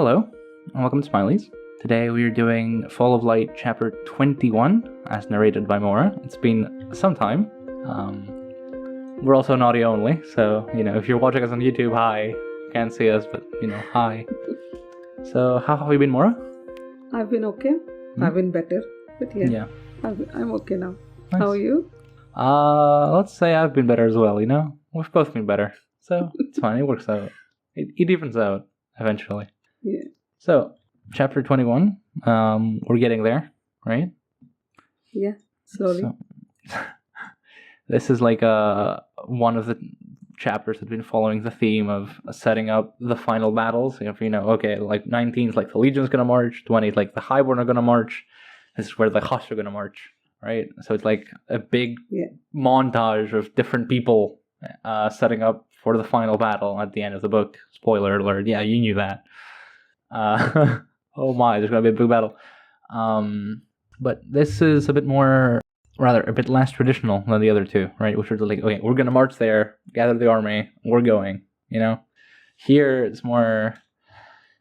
Hello, and welcome to Smiley's. Today we are doing Fall of Light Chapter 21, as narrated by Maura. It's been some time. We're also an audio only, so, if you're watching us on YouTube, hi. You can't see us, but, hi. So, how have you been, Maura? I've been okay. I've been better, but yeah. I'm okay now. Nice. How are you? Let's say I've been better as well, We've both been better, so it's fine, it works out. It evens out, eventually. Yeah. So, Chapter 21, we're getting there, right? Yeah, slowly. So, this is like one of the chapters that's been following the theme of setting up the final battles. If like 19 is like the Legion's gonna march, 20 is like the Highborn are gonna march. This is where the Hust are gonna march, right? So it's like a big montage of different people setting up for the final battle at the end of the book. Spoiler alert! Yeah, you knew that. Oh my, there's gonna be a big battle. But this is a bit less traditional than the other two, right? Which are like, okay, we're gonna march there, gather the army, we're going, Here it's more,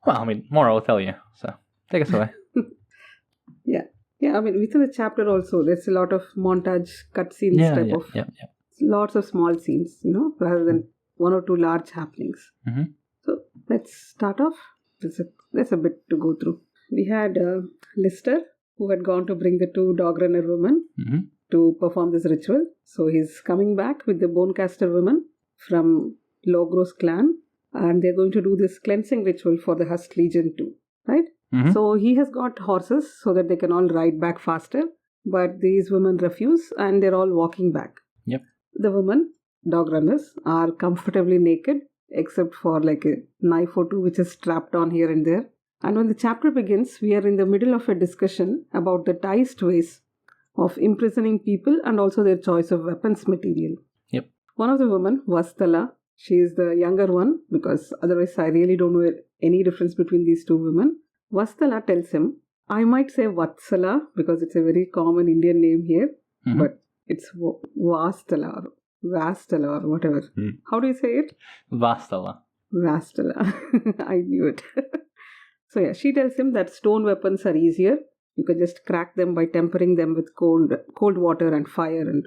Maura will tell you, so take us away. Yeah, within the chapter also, there's a lot of montage, cutscenes lots of small scenes, rather than one or two large happenings. Mm-hmm. So let's start off. There's a bit to go through. We had Listar, who had gone to bring the two dog runner women to perform this ritual. So he's coming back with the bonecaster women from Logros clan, and they're going to do this cleansing ritual for the Hust Legion too, right? Mm-hmm. So he has got horses so that they can all ride back faster, but these women refuse and they're all walking back. Yep. The women, dog runners, are comfortably naked except for like a knife or two which is strapped on here and there. And when the chapter begins, we are in the middle of a discussion about the Tiste ways of imprisoning people and also their choice of weapons material. Yep. One of the women, Vastala, she is the younger one because otherwise I really don't know any difference between these two women. Vastala tells him, I might say Vatsala because it's a very common Indian name here, but it's Vastala or whatever. How do you say it? Vastala. I knew it. So yeah, she tells him that stone weapons are easier. You can just crack them by tempering them with cold water and fire, and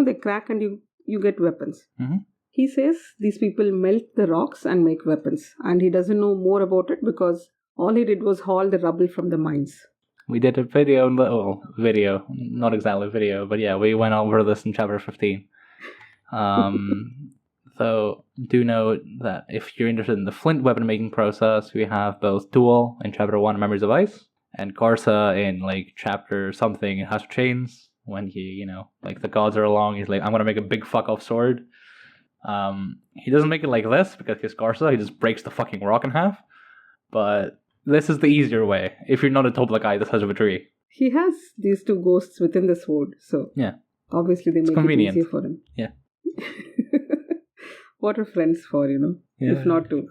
they crack and you get weapons. Mm-hmm. He says these people melt the rocks and make weapons, and he doesn't know more about it because all he did was haul the rubble from the mines. We did a video, not exactly video, but yeah, we went over this in chapter 15. So do note that if you're interested in the flint weapon making process, we have both Duel in chapter 1, Memories of Ice, and Garza in like chapter something in House of Chains, when he, like the gods are along, he's like, I'm gonna make a big fuck off sword. He doesn't make it like this because he's Garza, he just breaks the fucking rock in half. But this is the easier way if you're not a top guy the size of a tree. He has these two ghosts within the sword, so yeah, obviously they make convenient. It easier for him. Yeah. What are friends for, if not to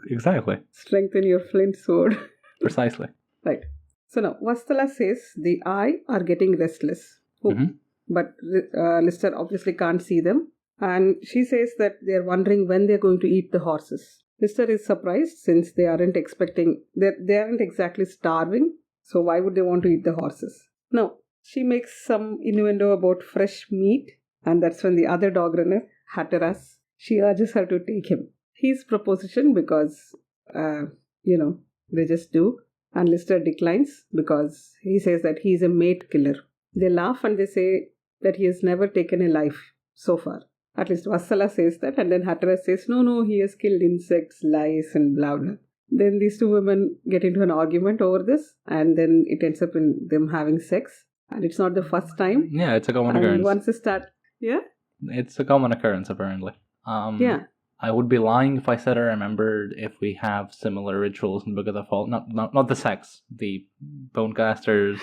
strengthen your flint sword. Precisely. Right. So now, Vastala says the eye are getting restless. But Listar obviously can't see them. And she says that they're wondering when they're going to eat the horses. Listar is surprised since they aren't exactly starving. So why would they want to eat the horses? No. She makes some innuendo about fresh meat. And that's when the other dog runner, Toras, she urges her to take him. His proposition because, they just do. And Listar declines because he says that he's a mate killer. They laugh and they say that he has never taken a life so far. At least Vassala says that, and then Toras says, no, he has killed insects, lice, and blah, blah. Then these two women get into an argument over this, and then it ends up in them having sex. And it's not the first time. Yeah, it's a common occurrence. Once they start... Yeah? It's a common occurrence, apparently. I would be lying if I said I remembered if we have similar rituals in Book of the Fall. Not the sex, the bonecasters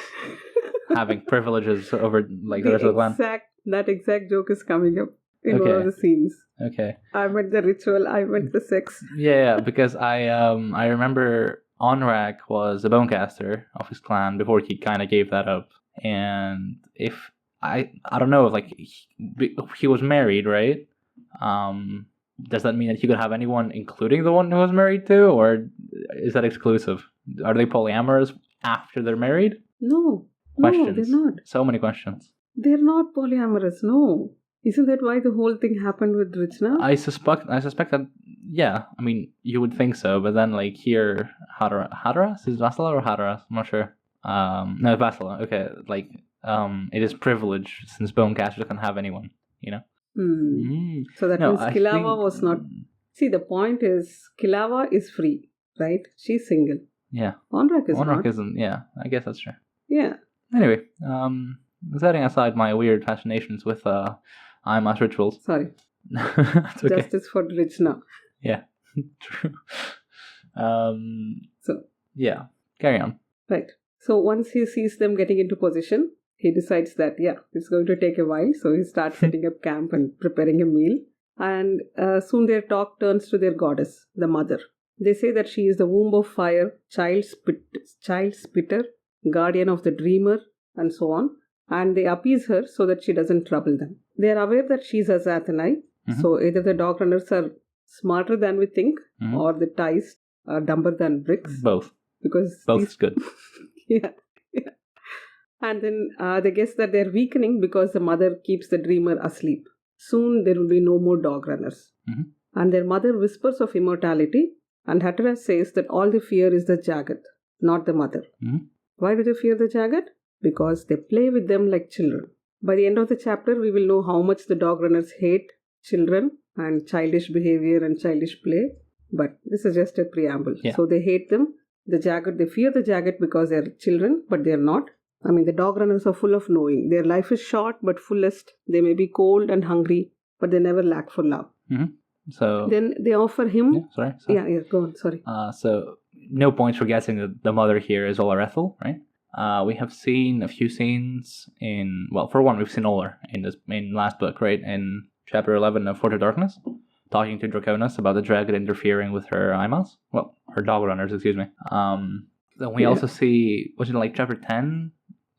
having privileges over like the rest of the clan. That exact joke is coming up in one of the scenes. Okay. I meant the ritual, I meant the sex. Yeah, because I remember Onrak was a bonecaster of his clan before he kind of gave that up. And if I don't know, like he was married, right? does that mean that he could have anyone, including the one who was married to, or is that exclusive? Are they polyamorous after they're married? No. Questions. No, they're not. So many questions. They're not polyamorous, no. Isn't that why the whole thing happened with Richna? I suspect that, yeah, I mean, you would think so, but then, like, here, Hadaras? Is Vassala or Hadaras? I'm not sure. No, Vassala. Okay, like, it is privilege since Bonecasters can have anyone, you know? So that means Kilava was not... See, the point is, Kilava is free, right? She's single. Yeah. Onrak is not. Onrak isn't, yeah. I guess that's true. Yeah. Anyway, setting aside my weird fascinations with IMAS rituals. Sorry. It's okay. Justice for Richna. Yeah, true. So, yeah, carry on. Right. So once he sees them getting into position, he decides that, yeah, it's going to take a while. So he starts setting up camp and preparing a meal. And soon their talk turns to their goddess, the mother. They say that she is the womb of fire, child spitter, guardian of the dreamer, and so on. And they appease her so that she doesn't trouble them. They are aware that she is a Zathanai. So either the dog runners are smarter than we think, or the Tiste are dumber than bricks. Both. Because both is good. Yeah. And then they guess that they're weakening because the mother keeps the dreamer asleep. Soon there will be no more dog runners. And their mother whispers of immortality, and Hatteras says that all they fear is the Jagat, not the mother. Why do they fear the Jagat? Because they play with them like children. By the end of the chapter, we will know how much the dog runners hate children and childish behavior and childish play. But this is just a preamble. Yeah. So they hate them. The Jagat, they fear the Jagat because they're children, but they're not. I mean, the dog runners are full of knowing. Their life is short but fullest. They may be cold and hungry, but they never lack for love. So then they offer him... Yeah, sorry. Yeah, go on, sorry. So no points for guessing that the mother here is Olar Ethel, right? We have seen a few scenes in... Well, for one, we've seen Olar in last book, right? In chapter 11 of Fort of Darkness, talking to Draconis about the dragon interfering with her IMAs. Well, her dog runners, excuse me. Then we also see... Was it like chapter 10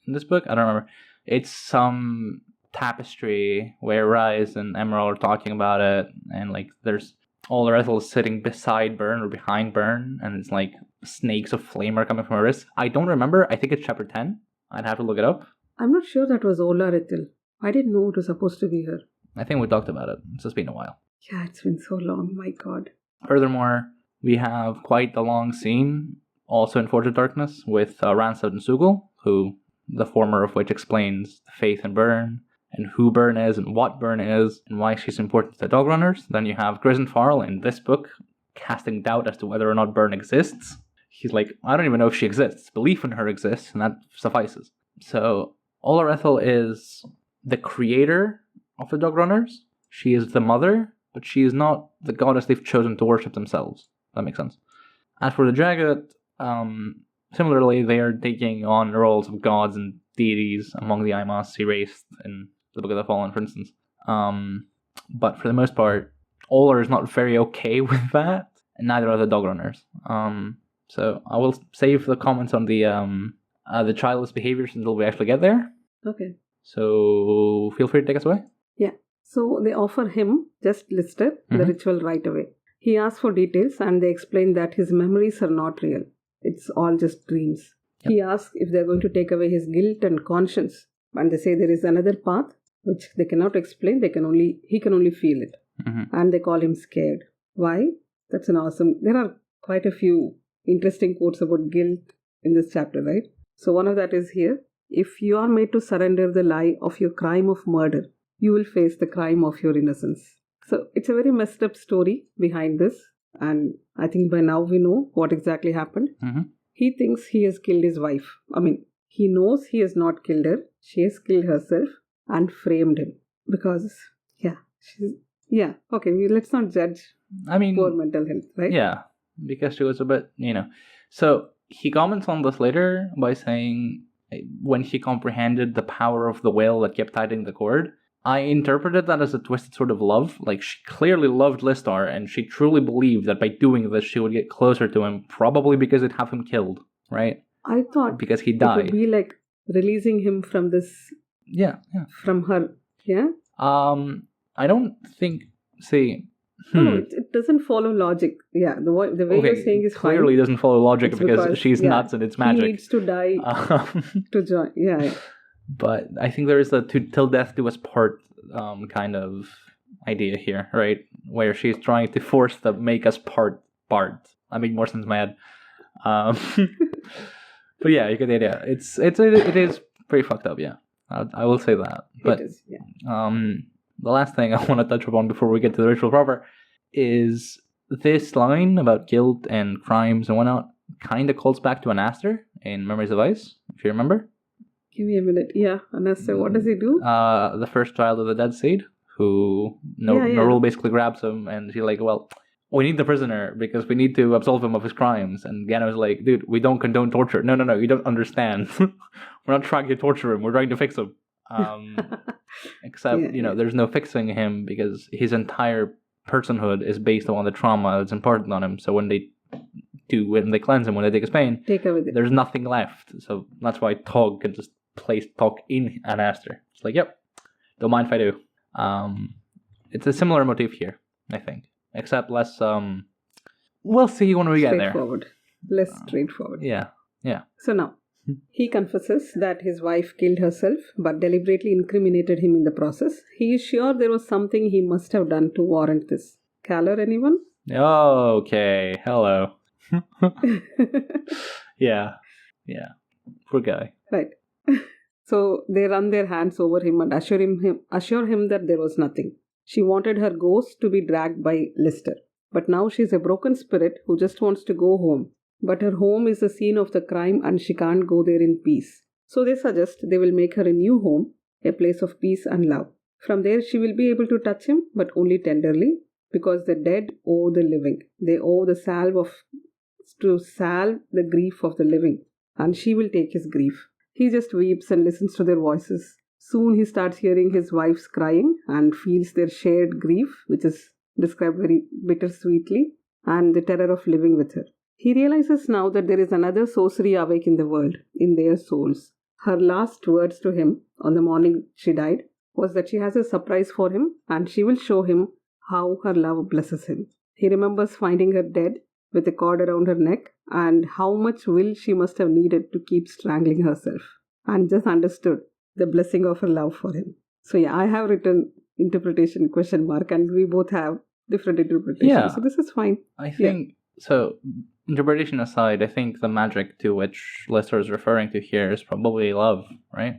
in this book? I don't remember. It's some tapestry where Rise and Emerald are talking about it, and like there's Olar Ethel sitting beside Byrne or behind Byrne, and it's like snakes of flame are coming from her wrist. I don't remember. I think it's chapter 10. I'd have to look it up. I'm not sure that was Olar Ethel. I didn't know it was supposed to be her. I think we talked about it. It's just been a while. Yeah, it's been so long. My God. Furthermore, we have quite the long scene also in Forge of Darkness with Ransod and Sugul, who the former of which explains the faith in Byrne, and who Byrne is, and what Byrne is, and why she's important to the dog runners. Then you have Grisen Farrell in this book casting doubt as to whether or not Byrne exists. He's like, I don't even know if she exists. Belief in her exists, and that suffices. So, Olar Ethel is the creator of the dog runners. She is the mother, but she is not the goddess they've chosen to worship themselves. That makes sense. As for the Jagat, similarly, they are taking on the roles of gods and deities among the IMAs erased in the Book of the Fallen, for instance. But for the most part, Olar is not very okay with that, and neither are the dog runners. So I will save the comments on the childless behaviors until we actually get there. Okay. So feel free to take us away. Yeah. So they offer him, just Listar, the ritual right away. He asks for details, and they explain that his memories are not real. It's all just dreams. Yep. He asks if they're going to take away his guilt and conscience, and they say there is another path which they cannot explain. He can only feel it, and they call him scared. Why? That's an awesome. There are quite a few interesting quotes about guilt in this chapter, right? So one of that is here: if you are made to surrender the lie of your crime of murder, you will face the crime of your innocence. So it's a very messed up story behind this, and I think by now we know what exactly happened. He thinks he has killed his wife. I mean, he knows he has not killed her. She has killed herself and framed him because, okay, let's not judge poor mental health, right? Yeah, because she was a bit, So he comments on this later by saying, when she comprehended the power of the will that kept tightening the cord, I interpreted that as a twisted sort of love. Like, she clearly loved Listar, and she truly believed that by doing this, she would get closer to him, probably because it'd have him killed, right? I thought because he died. It would be like releasing him from this... Yeah. From her, yeah? I don't think... See, No, it doesn't follow logic. Yeah, the way you're saying is clearly fine. doesn't follow logic It's because she's nuts and it's magic. He needs to die to join. Yeah. But I think there is a till death do us part kind of idea here, right? Where she's trying to force the make us part. I make more sense in my head. But yeah, you get the idea. It is pretty fucked up. Yeah, I will say that. But it is, yeah. The last thing I want to touch upon before we get to the ritual proper is this line about guilt and crimes and whatnot. Kind of calls back to Anastar in Memories of Ice, if you remember. Give me a minute. Yeah, Anastar, what does he do? The first child of the Dead Seed, who Norul basically grabs him, and she's like, well, we need the prisoner because we need to absolve him of his crimes. And Gano's like, dude, we don't condone torture. No, you don't understand. We're not trying to torture him. We're trying to fix him. Except, there's no fixing him because his entire personhood is based on the trauma that's imparted on him. So when they cleanse him, when they take his pain, there's nothing left. So that's why Tog can just place Tog in Anastar. It's like, yep, don't mind if I do. It's a similar motif here, I think. Except less, we'll see when we get there. Less straightforward. Yeah. So now, he confesses that his wife killed herself, but deliberately incriminated him in the process. He is sure there was something he must have done to warrant this. Galar, anyone? Okay, hello. Yeah. Poor guy. Right. So they run their hands over him and assure him that there was nothing. She wanted her ghost to be dragged by Listar. But now she's a broken spirit who just wants to go home. But her home is the scene of the crime and she can't go there in peace. So they suggest they will make her a new home, a place of peace and love. From there she will be able to touch him, but only tenderly, because the dead owe the living. They owe the to salve the grief of the living, and she will take his grief. He just weeps and listens to their voices. Soon he starts hearing his wife's crying and feels their shared grief, which is described very bittersweetly, and the terror of living with her. He realizes now that there is another sorcery awake in the world, in their souls. Her last words to him on the morning she died was that she has a surprise for him and she will show him how her love blesses him. He remembers finding her dead with a cord around her neck and how much will she must have needed to keep strangling herself, and just understood the blessing of her love for him. So yeah, I have written interpretation ? And we both have different interpretations. Yeah. So this is fine. I think, so interpretation aside, I think the magic to which Listar is referring to here is probably love, right?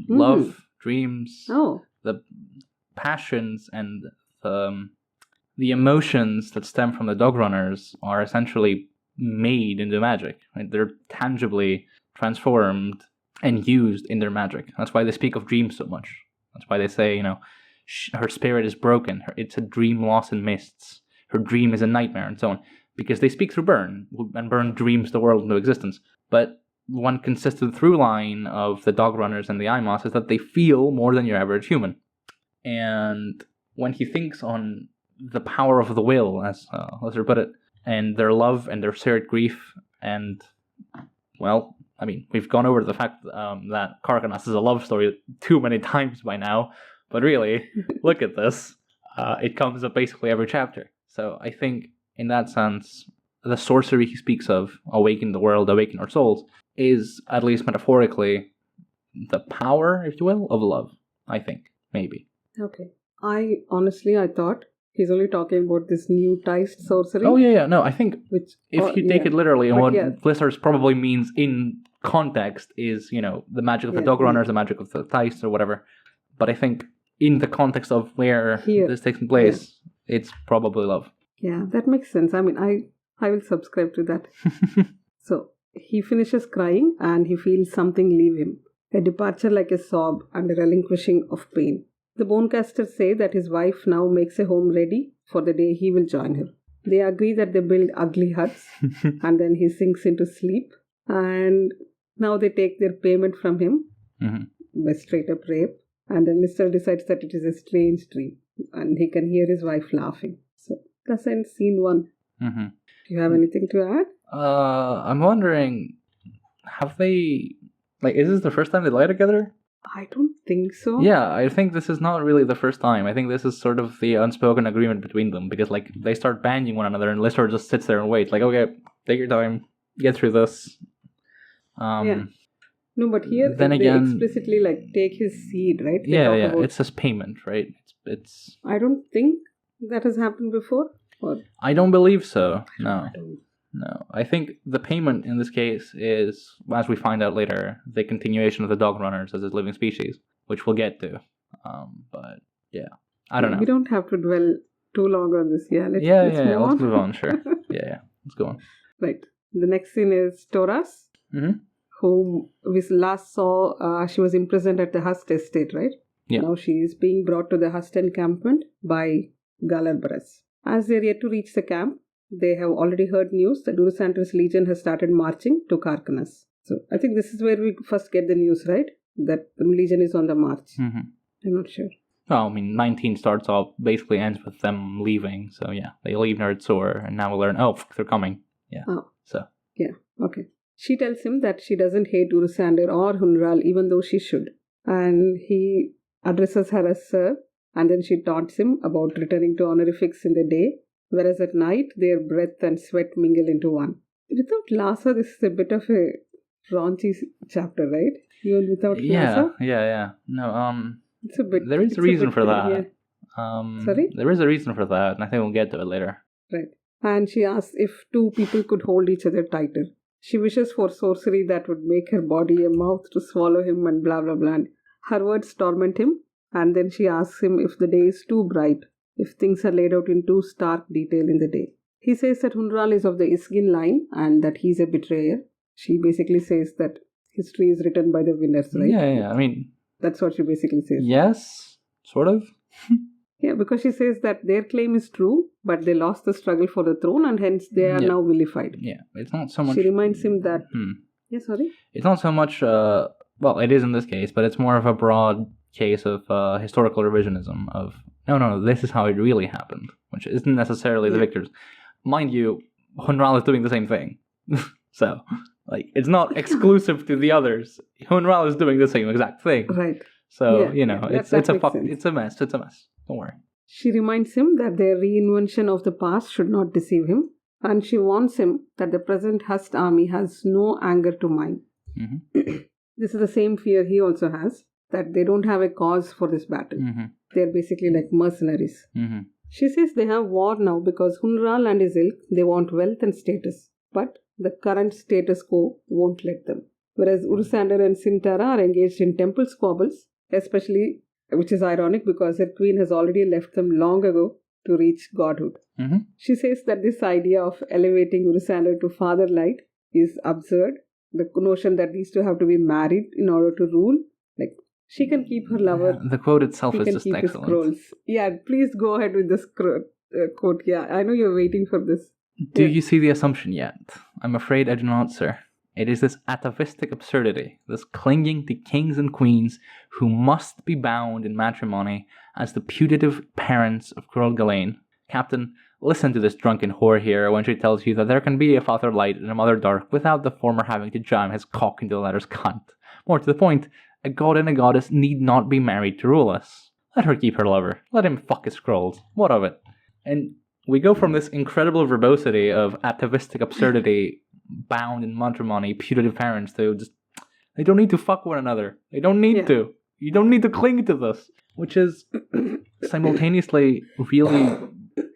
Love, dreams, the passions and the emotions that stem from the dog runners are essentially made into magic. Right? They're tangibly transformed and used in their magic. That's why they speak of dreams so much. That's why they say, her spirit is broken. It's a dream lost in mists. Her dream is a nightmare, and so on. Because they speak through Burn, and Burn dreams the world into existence. But one consistent through line of the dog runners and the Imos is that they feel more than your average human. And when he thinks on the power of the will, as Listar put it, and their love and their shared grief, and, well, I mean, we've gone over the fact that Karkanos is a love story too many times by now, but really, look at this. It comes up basically every chapter. So I think, in that sense, the sorcery he speaks of, awaken the world, awaken our souls, is, at least metaphorically, the power, if you will, of love, I think, maybe. Okay. I thought he's only talking about this new Tiste sorcery. Oh, yeah. No, I think if you take it literally, and what Listar probably means in context is, the magic of the dog runners, the magic of the Tiste, or whatever. But I think in the context of where this takes place, it's probably love. Yeah, that makes sense. I mean, I will subscribe to that. So, he finishes crying and he feels something leave him. A departure like a sob and a relinquishing of pain. The Bonecasters say that his wife now makes a home ready for the day he will join her. They agree that they build ugly huts and then he sinks into sleep. And now they take their payment from him by straight up rape. And then Listar decides that it is a strange dream and he can hear his wife laughing. So that's in scene 1. Do you have anything to add? I'm wondering, have they, is this the first time they lie together? I don't think so. Yeah, I think this is not really the first time. I think this is sort of the unspoken agreement between them, because like they start banging one another and Listar just sits there and waits, like, okay, take your time, get through this. Yeah. No, but here then they again, explicitly like take his seed, right? They yeah, talk yeah, about- it's his payment, right? It's. I don't think that has happened before. Or I don't believe so. No. I don't. No, I think the payment in this case is, as we find out later, the continuation of the dog runners as a living species, which we'll get to. But yeah, I don't know. We don't have to dwell too long on this. Yeah, let's let's move on. Sure. Yeah, let's go on. Right. The next scene is Toras, whom we last saw. She was imprisoned at the Hust estate, right? Yeah. Now she is being brought to the Hust encampment by Galar. As they are yet to reach the camp, they have already heard news that Hust Legion has started marching to Karkanas. So I think this is where we first get the news, right? That the Legion is on the march. I'm not sure. Well, I mean, 19 starts off, basically ends with them leaving. So yeah, they leave Nerdsor, and now we learn, they're coming. Yeah. Oh. So. Yeah, okay. She tells him that she doesn't hate Urusander or Hunral, even though she should. And he addresses her as Sir, and then she taunts him about returning to honorifics in the day, whereas at night their breath and sweat mingle into one. Without Lhasa, this is a bit of a raunchy chapter, right? Even without Lhasa? Yeah. No, it's a bit. There is a reason for that. Yeah. Sorry? There is a reason for that, and I think we'll get to it later. Right. And she asks if two people could hold each other tighter. She wishes for sorcery that would make her body a mouth to swallow him and blah blah blah. And her words torment him, and then she asks him if the day is too bright, if things are laid out in too stark detail in the day. He says that Hunral is of the Isgin line and that he's a betrayer. She basically says that history is written by the winners, right? Yeah. I mean, that's what she basically says. Yes, sort of. Yeah, because she says that their claim is true, but they lost the struggle for the throne and hence they are now vilified. Yeah, it's not so much. She reminds him that. Yeah, sorry? It's not so much. Well, it is in this case, but it's more of a broad case of historical revisionism of no, this is how it really happened, which isn't necessarily the victors. Mind you, Hunral is doing the same thing. So, like, it's not exclusive to the others. Hunral is doing the same exact thing. Right. So, it's a mess. It's a mess. Don't worry. She reminds him that their reinvention of the past should not deceive him, and she warns him that the present Hust army has no anger to mind. This is the same fear he also has, that they don't have a cause for this battle. They're basically like mercenaries. She says they have war now because Hunral and his ilk, they want wealth and status, but the current status quo won't let them. Whereas Urusander and Sintara are engaged in temple squabbles, especially, which is ironic because their queen has already left them long ago to reach godhood. She says that this idea of elevating Urusander to father light is absurd. The notion that these two have to be married in order to rule, like, she can keep her lover. The quote itself is just excellent. His scrolls. Yeah, please go ahead with this quote. Yeah, I know you're waiting for this. Do you see the assumption yet? I'm afraid I do not, sir. It is this atavistic absurdity, this clinging to kings and queens who must be bound in matrimony as the putative parents of Girl Ghislaine. Captain, listen to this drunken whore here when she tells you that there can be a father light and a mother dark without the former having to jam his cock into the latter's cunt. More to the point, a god and a goddess need not be married to rule us. Let her keep her lover. Let him fuck his scrolls. What of it? And we go from this incredible verbosity of atavistic absurdity, bound in matrimony, putative parents, to just, they don't need to fuck one another. They don't need to. You don't need to cling to this. Which is simultaneously really,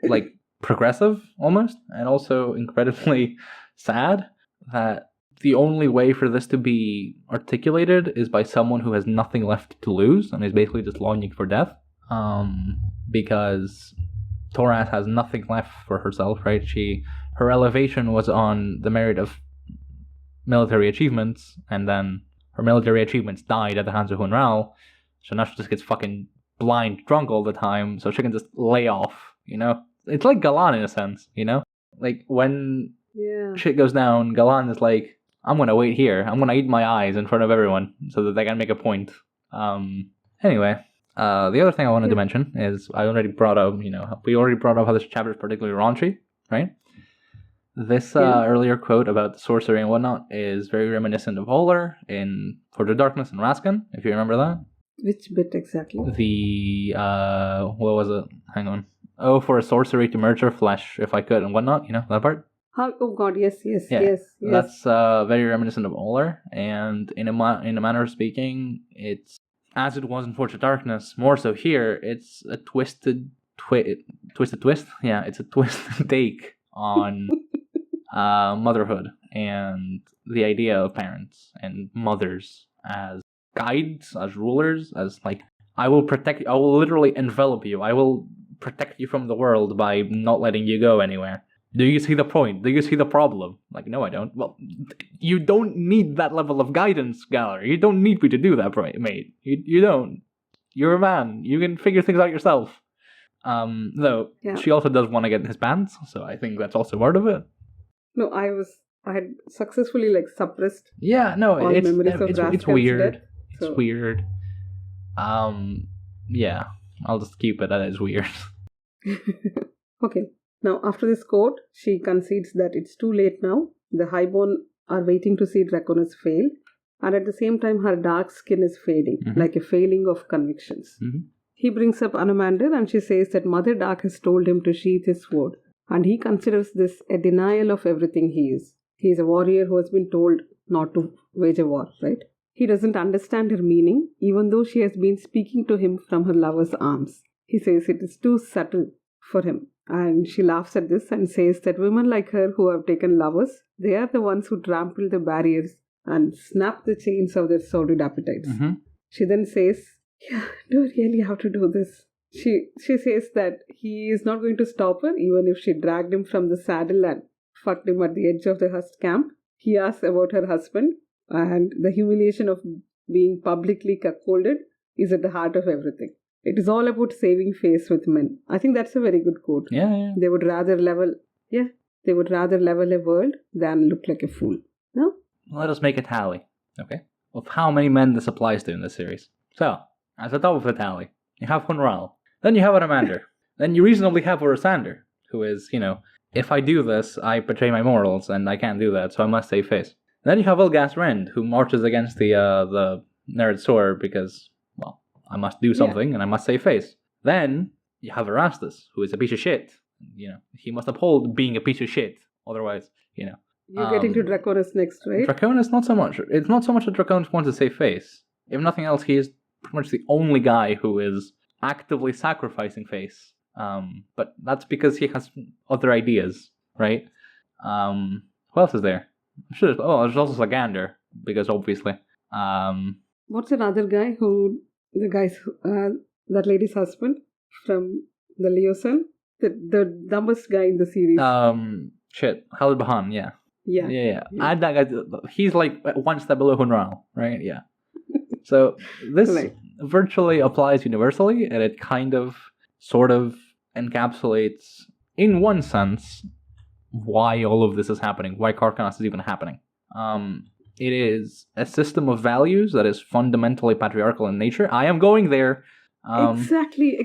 like, progressive, almost, and also incredibly sad that the only way for this to be articulated is by someone who has nothing left to lose and is basically just longing for death. Because Toras has nothing left for herself, right? Her elevation was on the merit of military achievements, and then her military achievements died at the hands of Hunral, so now she just gets fucking blind drunk all the time, so she can just lay off, It's like Galan in a sense, Like, when shit goes down, Galan is like, I'm gonna wait here. I'm gonna eat my eyes in front of everyone so that they can make a point. Anyway, the other thing I wanted to mention is we already brought up how this chapter is particularly raunchy, right? This earlier quote about the sorcery and whatnot is very reminiscent of Oler in For the Darkness and Raskin, if you remember that. Which bit exactly? The, what was it? Hang on. Oh, for a sorcery to merge her flesh, if I could, and whatnot, that part? Oh god, yes. That's very reminiscent of Oler, and in a manner of speaking, it's, as it was in For the Darkness, more so here, it's a twisted twist? Yeah, it's a twisted take on motherhood and the idea of parents and mothers as guides, as rulers, as like, I will literally envelop you. I will protect you from the world by not letting you go anywhere. Do you see the point? Do you see the problem? Like, no, I don't. Well, you don't need that level of guidance, Galar. You don't need me to do that, mate. You don't. You're a man. You can figure things out yourself. Though, she also does want to get his pants, so I think that's also part of it. No, I had successfully suppressed. Yeah, no, all memories of it's weird. Death, so. It's weird. Yeah, I'll just keep it as weird. Okay. Now, after this quote, she concedes that it's too late now. The highborn are waiting to see Draconis fail, and at the same time, her dark skin is fading, like a failing of convictions. He brings up Anomander, and she says that Mother Dark has told him to sheath his sword, and he considers this a denial of everything he is. He is a warrior who has been told not to wage a war, right? He doesn't understand her meaning, even though she has been speaking to him from her lover's arms. He says it is too subtle for him. And she laughs at this and says that women like her who have taken lovers, they are the ones who trample the barriers and snap the chains of their sordid appetites. She then says, yeah, do I really have to do this? She says that he is not going to stop her even if she dragged him from the saddle and fucked him at the edge of the Hust camp. He asks about her husband, and the humiliation of being publicly cuckolded is at the heart of everything. It is all about saving face with men. I think that's a very good quote. Yeah. They would rather level a world than look like a fool. No? Let us make a tally, okay, of how many men this applies to in this series. So, at the top of the tally, you have Hunral. Then you have Anomander. Then you reasonably have Orosander, who is, if I do this, I betray my morals, and I can't do that, so I must save face. Then you have Ulgas Rend, who marches against the Nerd Sword because, well, I must do something, and I must save face. Then you have Erastus, who is a piece of shit. He must uphold being a piece of shit. Otherwise, You're getting to Draconis next, right? Draconis, not so much. It's not so much that Draconis wants to save face. If nothing else, he is pretty much the only guy who is actively sacrificing face. But that's because he has other ideas, right? Who else is there? There's also Sagander, because obviously. What's another guy that lady's husband from the Leosan? The dumbest guy in the series. Halid Bahan, yeah. Yeah. Add that guy. He's like one step below Hunral, right? Yeah. So this virtually applies universally, and it kind of, sort of encapsulates, in one sense, why all of this is happening, why Karkanos is even happening. It is a system of values that is fundamentally patriarchal in nature. I am going there. Exactly.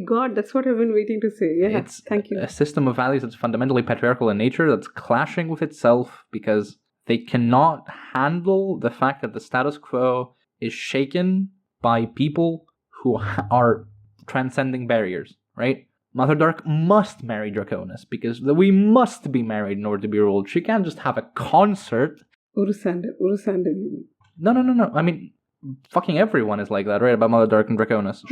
God, that's what I've been waiting to say. Yeah, thank you. A system of values that's fundamentally patriarchal in nature, that's clashing with itself because they cannot handle the fact that the status quo is shaken by people who are transcending barriers, right? Mother Dark must marry Draconis because we must be married in order to be ruled. She can't just have a concert. Orosander. No. I mean, fucking everyone is like that, right? About Mother Dark and Draconis.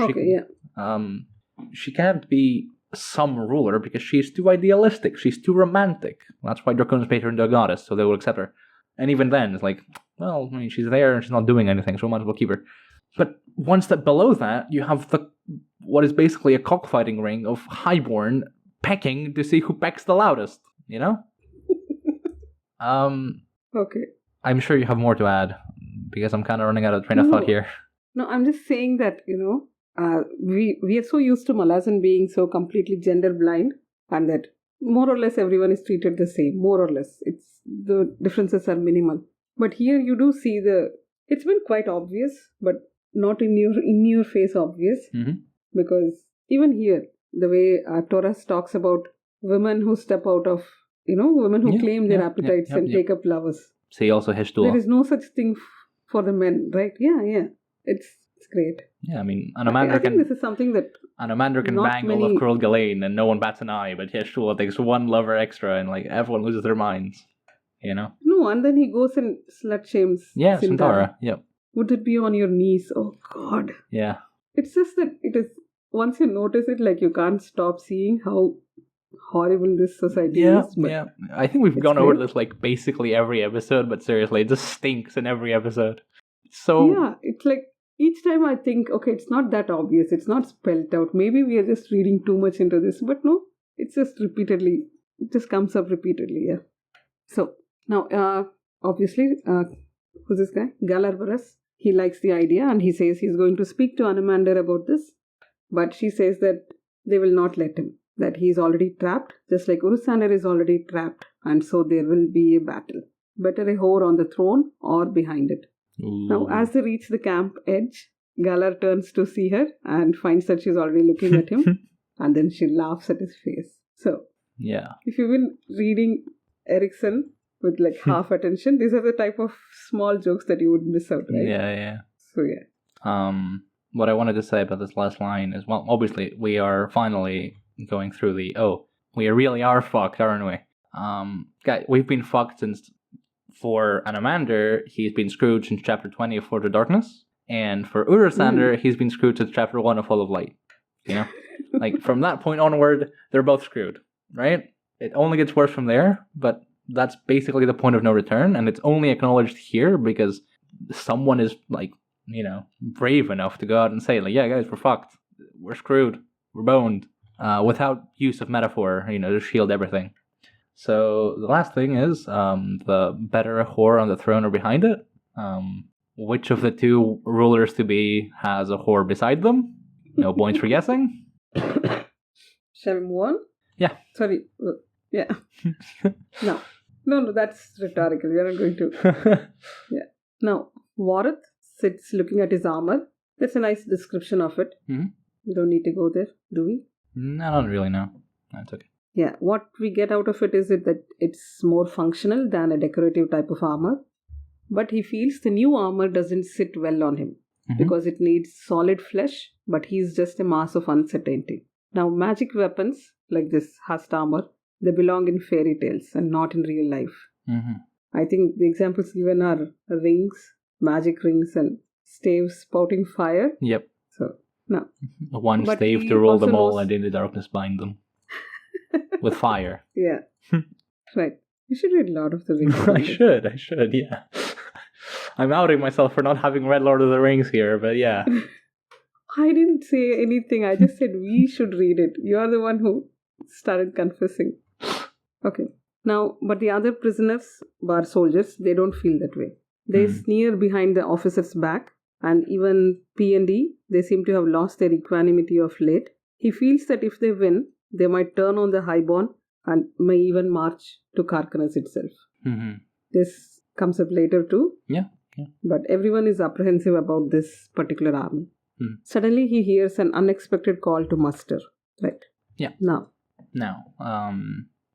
She can't be some ruler because she's too idealistic. She's too romantic. That's why Draconis made her into a goddess, so they will accept her. And even then, it's like, well, I mean, she's there and she's not doing anything, so we might as well keep her. But one step below that, you have what is basically a cockfighting ring of highborn pecking to see who pecks the loudest, Okay. I'm sure you have more to add, because I'm kind of running out of train of thought here. No, I'm just saying that, we are so used to Malazan being so completely gender blind, and that more or less everyone is treated the same, more or less. The differences are minimal. But here you do see it's been quite obvious, but not in your face obvious. Because even here, the way Toras talks about women who step out of women who Yeah, claim their yeah, appetites and take up lovers. See also Hishtul. There is no such thing for the men, right? Yeah. It's great. Yeah, I mean, I think this is something that Anamander can not bang all of Curl Ghislaine and no one bats an eye, but Hishtul takes one lover extra and like everyone loses their minds. No, and then he goes and slut shames Sintara. Yep. Would it be on your knees? Oh God. Yeah. It's just that it is, once you notice it, like you can't stop seeing how horrible this society is. Yeah. I think we've gone over this like basically every episode, but seriously, it just stinks in every episode. Yeah, it's like each time I think, okay, it's not that obvious, it's not spelled out. Maybe we are just reading too much into this, but no, it's just it just comes up repeatedly, yeah. So, now, obviously, who's this guy? Galar, he likes the idea and he says he's going to speak to Anamander about this, but she says that they will not let him, that he's already trapped, just like Urusander is already trapped, and so there will be a battle. Better a whore on the throne or behind it. Ooh. Now, as they reach the camp edge, Galar turns to see her and finds that she's already looking at him, and then she laughs at his face. So, yeah, if you've been reading Erikson with like half attention, these are the type of small jokes that you would miss out, right? Yeah. So, yeah. What I wanted to say about this last line is, well, obviously, we are finally going through we really are fucked, aren't we? Guys, we've been fucked since, for Anamander, he's been screwed since chapter 20 of Forge of Darkness, and for Urusander, he's been screwed since chapter 1 of Full of Light. Like, from that point onward, they're both screwed, right? It only gets worse from there, but that's basically the point of no return, and it's only acknowledged here because someone is, like, brave enough to go out and say, like, yeah, guys, we're fucked. We're screwed. We're boned. Without use of metaphor, to shield everything. So the last thing is the better a whore on the throne or behind it. Which of the two rulers to be has a whore beside them? No points for guessing. Shall we move on? Yeah. Sorry. Yeah. No, that's rhetorical. We are not going to. Yeah. Now, Warath sits looking at his armor. That's a nice description of it. Mm-hmm. We don't need to go there, do we? No, I don't really know. That's okay. Yeah, what we get out of it is that it's more functional than a decorative type of armor. But he feels the new armor doesn't sit well on him because it needs solid flesh, but he's just a mass of uncertainty. Now, magic weapons like this Hust armor, they belong in fairy tales and not in real life. I think the examples given are rings, magic rings, and staves spouting fire. Yep. So, no. One stave to rule them all and in the darkness bind them. With fire. Yeah. Right. You should read Lord of the Rings. I should, yeah. I'm outing myself for not having read Lord of the Rings here, but yeah. I didn't say anything. I just said we should read it. You're the one who started confessing. Okay. Now, but the other prisoners, bar soldiers, they don't feel that way. They sneer behind the officer's back, and even P&D, they seem to have lost their equanimity of late. He feels that if they win, they might turn on the highborn and may even march to Carcanas itself. This comes up later too. Yeah. But everyone is apprehensive about this particular army. Suddenly he hears an unexpected call to muster. Right. Yeah. Now.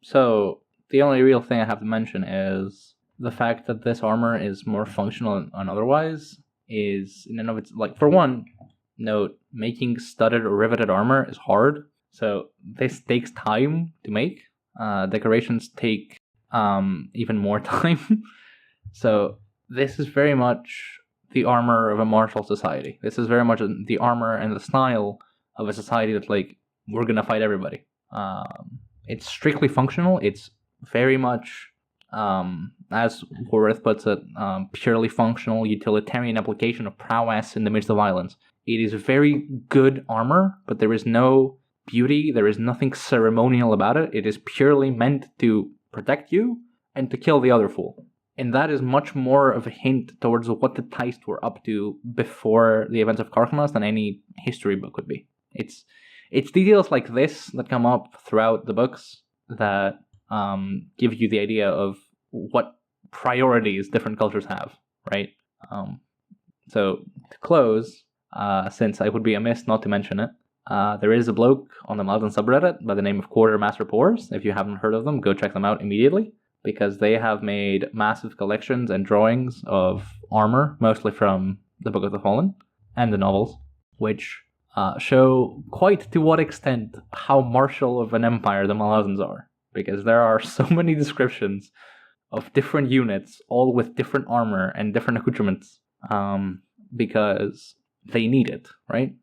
So the only real thing I have to mention is the fact that this armor is more functional and otherwise is in and of its, like, for one, note, making studded or riveted armor is hard. So this takes time to make. Decorations take even more time. So this is very much the armor of a martial society. This is very much the armor and the style of a society that's like, we're going to fight everybody. It's strictly functional. It's very much, as Warath puts it, purely functional, utilitarian application of prowess in the midst of violence. It is very good armor, but there is no beauty, there is nothing ceremonial about it. It is purely meant to protect you and to kill the other fool. And that is much more of a hint towards what the Tiste were up to before the events of Carcanas than any history book would be. It's details like this that come up throughout the books that give you the idea of what priorities different cultures have, right? So to close, since I would be amiss not to mention it, There is a bloke on the Malazan subreddit by the name of Quartermaster Pores. If you haven't heard of them, go check them out immediately, because they have made massive collections and drawings of armor, mostly from the Book of the Fallen and the novels, which show quite to what extent how martial of an empire the Malazans are, because there are so many descriptions of different units, all with different armor and different accoutrements, because they need it, right?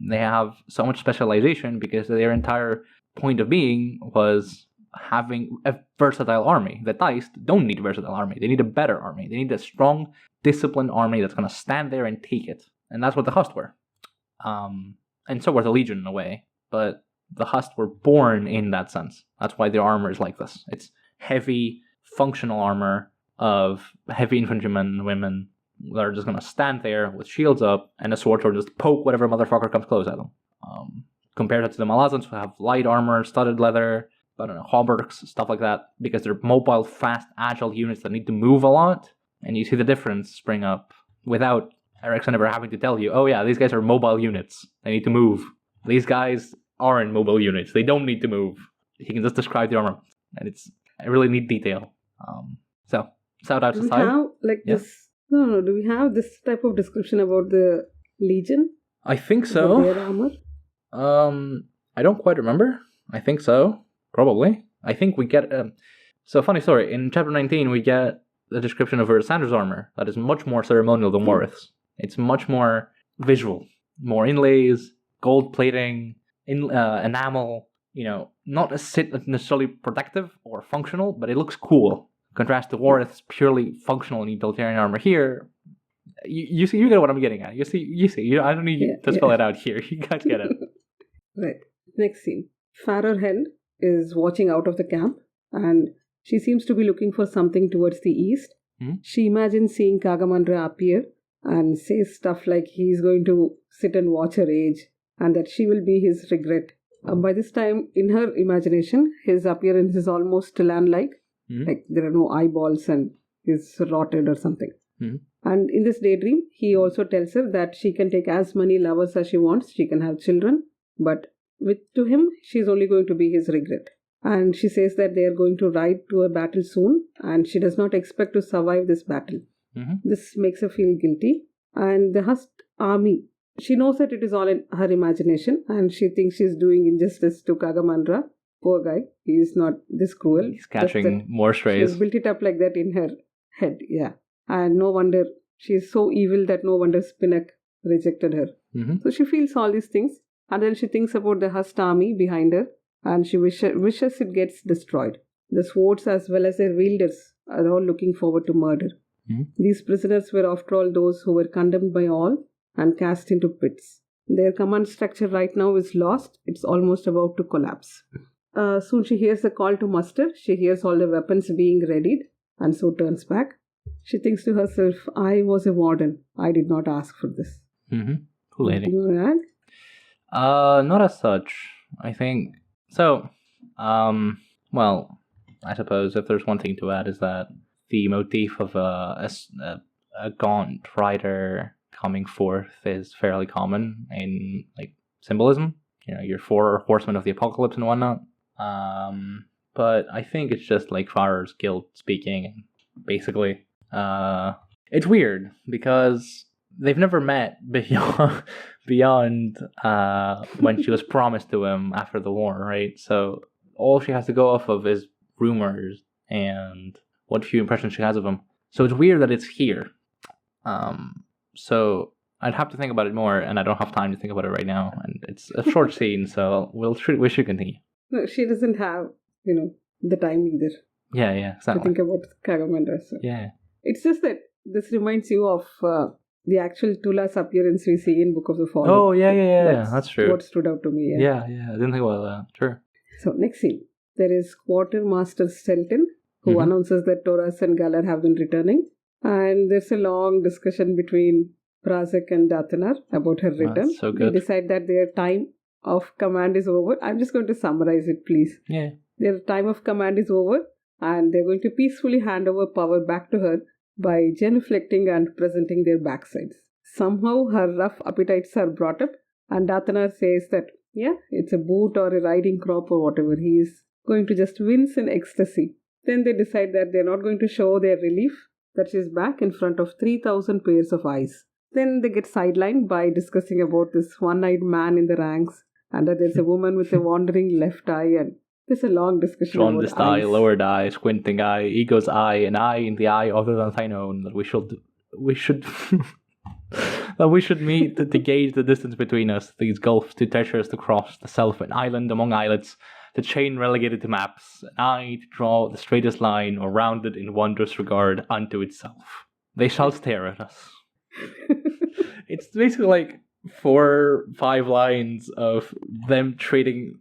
They have so much specialization because their entire point of being was having a versatile army. The Tiste don't need a versatile army. They need a better army. They need a strong, disciplined army that's going to stand there and take it. And that's what the Hust were. And so were the Legion in a way. But the Hust were born in that sense. That's why their armor is like this. It's heavy, functional armor of heavy infantrymen and women that are just going to stand there with shields up and a sword or just poke whatever motherfucker comes close at them. Compared to the Malazans, who have light armor, studded leather, I don't know, hauberks, stuff like that, because they're mobile, fast, agile units that need to move a lot. And you see the difference spring up without Erickson ever having to tell you, oh yeah, these guys are mobile units. They need to move. These guys aren't mobile units. They don't need to move. He can just describe the armor. And it's a really neat detail. So, shout out to Sai. This? No. Do we have this type of description about the Legion? I think so. Their armor? I don't quite remember. I think so. Probably. I think we get... So, funny story. In Chapter 19, we get the description of Sandra's armor that is much more ceremonial than Warith's. It's much more visual. More inlays, gold plating, enamel, not necessarily protective or functional, but it looks cool. Contrast to Warith's purely functional and utilitarian armor here. You see, you get what I'm getting at. You see. I don't need to spell it out here. You guys get it. Right. Next scene. Farrer Held is watching out of the camp, and she seems to be looking for something towards the east. She imagines seeing Kagamandra appear and says stuff like he's going to sit and watch her age and that she will be his regret. By this time, in her imagination, his appearance is almost Tilan-like. Like there are no eyeballs and he's rotted or something. And in this daydream, he also tells her that she can take as many lovers as she wants. She can have children. But to him, she's only going to be his regret. And she says that they are going to ride to a battle soon, and she does not expect to survive this battle. This makes her feel guilty. And the Hust army, she knows that it is all in her imagination, and she thinks she's doing injustice to Kagamandra. Poor guy, he is not this cruel. He's catching more strays. She's built it up like that in her head, yeah. And no wonder, she is so evil that no wonder Spinach rejected her. So she feels all these things, and then she thinks about the Hust army behind her, and she wishes it gets destroyed. The swords as well as their wielders are all looking forward to murder. These prisoners were after all those who were condemned by all and cast into pits. Their command structure right now is lost. It's almost about to collapse. Soon she hears a call to muster. She hears all the weapons being readied and so turns back. She thinks to herself, I was a warden. I did not ask for this. Cool lady. Do you want to add? Not as such. I think... So, well, I suppose if there's one thing to add is that the motif of a gaunt rider coming forth is fairly common in, like, symbolism. Your four horsemen of the apocalypse and whatnot. But I think it's just, like, Farrer's guilt speaking, and basically... it's weird, because they've never met beyond when she was promised to him after the war, right? So all she has to go off of is rumors and what few impressions she has of him. So it's weird that it's here. So I'd have to think about it more, and I don't have time to think about it right now. And it's a short scene, so we should continue. No, she doesn't have, the time either. Yeah, exactly. To think about Kagamandra. So. Yeah. It's just that this reminds you of the actual Tula's appearance we see in Book of the Fallen. Oh, yeah. That's true. What stood out to me. Yeah. I didn't think about that. Sure. So, next scene. There is Quartermaster Stelton, who announces that Toras and Galar have been returning. And there's a long discussion between Prazek and Dathenar about her return. So good. They decide that their time of command is over. I'm just going to summarize it, please. Yeah. Their time of command is over, and they're going to peacefully hand over power back to her by genuflecting and presenting their backsides. Somehow her rough appetites are brought up, and Dathenar says that Yeah, it's a boot or a riding crop or whatever. He is going to just wince in ecstasy. Then they decide that they're not going to show their relief that she's back in front of 3,000 pairs of eyes. Then they get sidelined by discussing about this one-eyed man in the ranks, and that there's a woman with a wandering left eye, and there's a long discussion about Jaundiced eyes. eye, lowered eye, squinting eye, ego's eye, an eye in the eye other than thine own. That we should that we should meet to gauge the distance between us, these gulfs too treacherous to cross, the self an island among islets, the chain relegated to maps, an eye to draw the straightest line, or rounded in wondrous regard unto itself. They shall stare at us. It's basically like 4-5 lines of them treating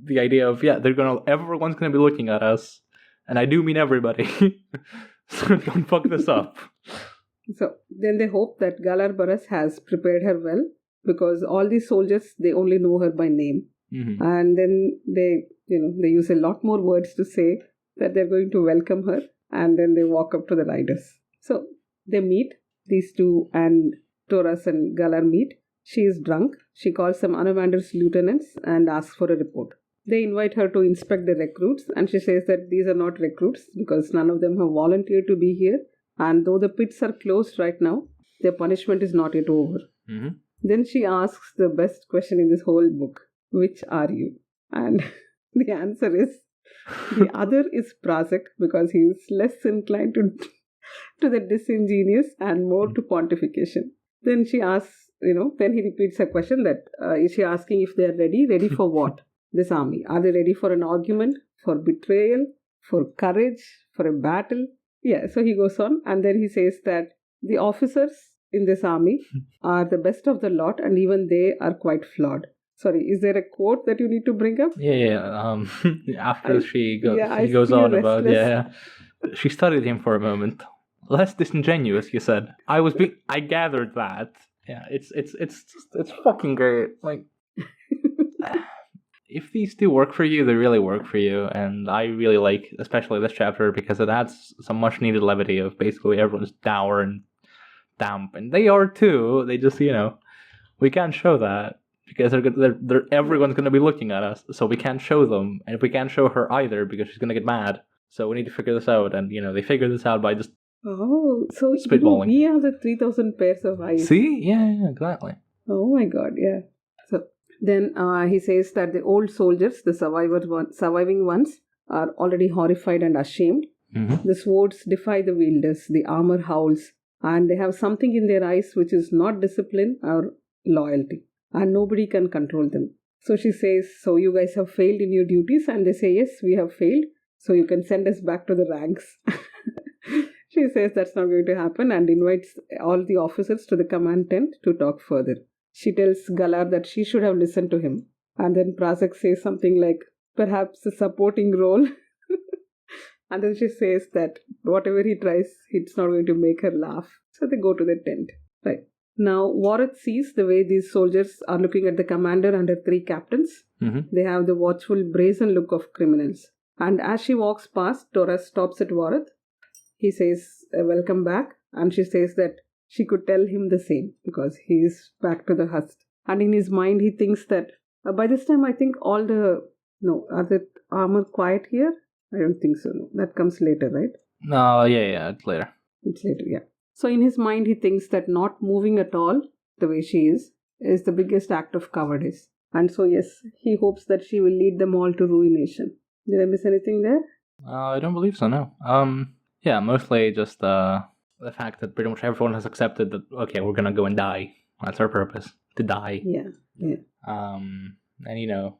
the idea of, everyone's gonna be looking at us, and I do mean everybody. So don't fuck this up. So then they hope that Galar Barras has prepared her well, because all these soldiers, they only know her by name. Mm-hmm. And then they use a lot more words to say that they're going to welcome her, and then they walk up to the riders. So they meet, these two, and Toras and Galar meet. She is drunk. She calls some Anomander's lieutenants and asks for a report. They invite her to inspect the recruits, and she says that these are not recruits because none of them have volunteered to be here. And though the pits are closed right now, their punishment is not yet over. Mm-hmm. Then she asks the best question in this whole book: which are you? And the answer is, the other is Prazek, because he is less inclined to the disingenuous and more to pontification. Then she asks, then he repeats her question that, is she asking if they are ready? Ready for what? This army. Are they ready for an argument, for betrayal, for courage, for a battle? Yeah, so he goes on, and then he says that the officers in this army are the best of the lot, and even they are quite flawed. Sorry, is there a quote that you need to bring up? Yeah. After she goes on about, she studied him for a moment. Less disingenuous, you said. I gathered that. Yeah, it's fucking great. Like, if these two work for you, they really work for you, and I really like, especially this chapter, because it adds some much needed levity of basically everyone's dour and damp, and they are too. They just, we can't show that because everyone's going to be looking at us, so we can't show them, and if we can't show her either because she's going to get mad, so we need to figure this out, and they figure this out by just so spitballing. We are the 3,000 pairs of eyes. See? Yeah, exactly. Oh my god, yeah. So then he says that the old soldiers, the surviving ones, are already horrified and ashamed. Mm-hmm. The swords defy the wielders, the armor howls, and they have something in their eyes which is not discipline or loyalty, and nobody can control them. So she says, so you guys have failed in your duties, and they say, yes, we have failed, so you can send us back to the ranks. She says that's not going to happen and invites all the officers to the command tent to talk further. She tells Galar that she should have listened to him. And then Prazek says something like, perhaps a supporting role. And then she says that whatever he tries, it's not going to make her laugh. So they go to the tent. Right. Now, Wareth sees the way these soldiers are looking at the commander under 3 captains. Mm-hmm. They have the watchful, brazen look of criminals. And as she walks past, Toras stops at Wareth. He says, welcome back. And she says that she could tell him the same because he is back to the Hust. And in his mind, he thinks that by this time, I think are the armor quiet here? I don't think so. No, that comes later, right? No, yeah, it's later. It's later, yeah. So in his mind, he thinks that not moving at all, the way she is the biggest act of cowardice. And so, yes, he hopes that she will lead them all to ruination. Did I miss anything there? I don't believe so, no. Yeah, mostly just the fact that pretty much everyone has accepted that, okay, we're gonna go and die. That's our purpose, to die. Yeah. And,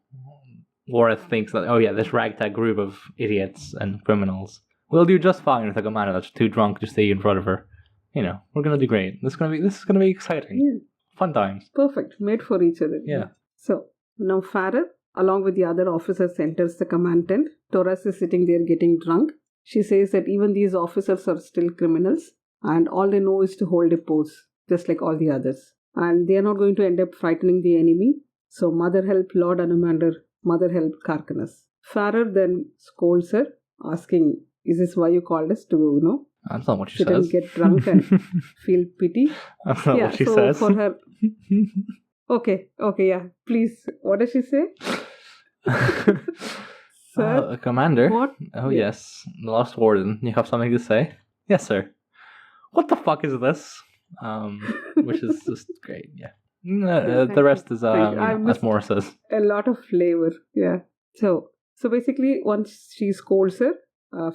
Wareth thinks that, this ragtag group of idiots and criminals will do just fine with a commander that's too drunk to stay in front of her. We're gonna do great. This is gonna be exciting. Yeah. Fun times. Perfect. Made for each other. Yeah. So, now Farah, along with the other officers, enters the command tent. Toras is sitting there getting drunk. She says that even these officers are still criminals, and all they know is to hold a pose, just like all the others. And they are not going to end up frightening the enemy. So, Mother help Lord Anomander, Mother help Carcanas. Farah then scolds her, asking, is this why you called us to, That's not what she sit says. and get drunk and feel pity? That's not what she says. For her, Okay, yeah. Please, what does she say? Sir, Commander. what? Oh, Yeah. yes. The Lost Warden. You have something to say? Yes, sir. What the fuck is this? Which is just great, yeah. The rest is, Thank you. I as missed Morris says. a lot of flavor. Yeah. So basically, once she scolds her,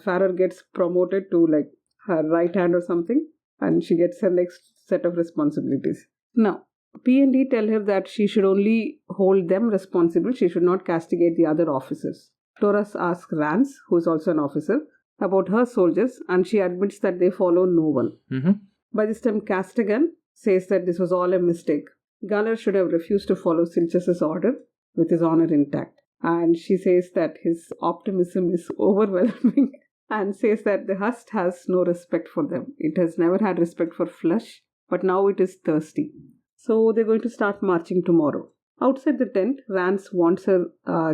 Farrer gets promoted to like her right hand or something, and she gets her next set of responsibilities. Now, P&D tell her that she should only hold them responsible. She should not castigate the other officers. Toras asks Rance, who is also an officer, about her soldiers, and she admits that they follow no one. Mm-hmm. By this time, Castigan says that this was all a mistake. Galar should have refused to follow Silchas's order with his honor intact. And she says that his optimism is overwhelming and says that the Hust has no respect for them. It has never had respect for flesh, but now it is thirsty. So they're going to start marching tomorrow. Outside the tent, Rance wants her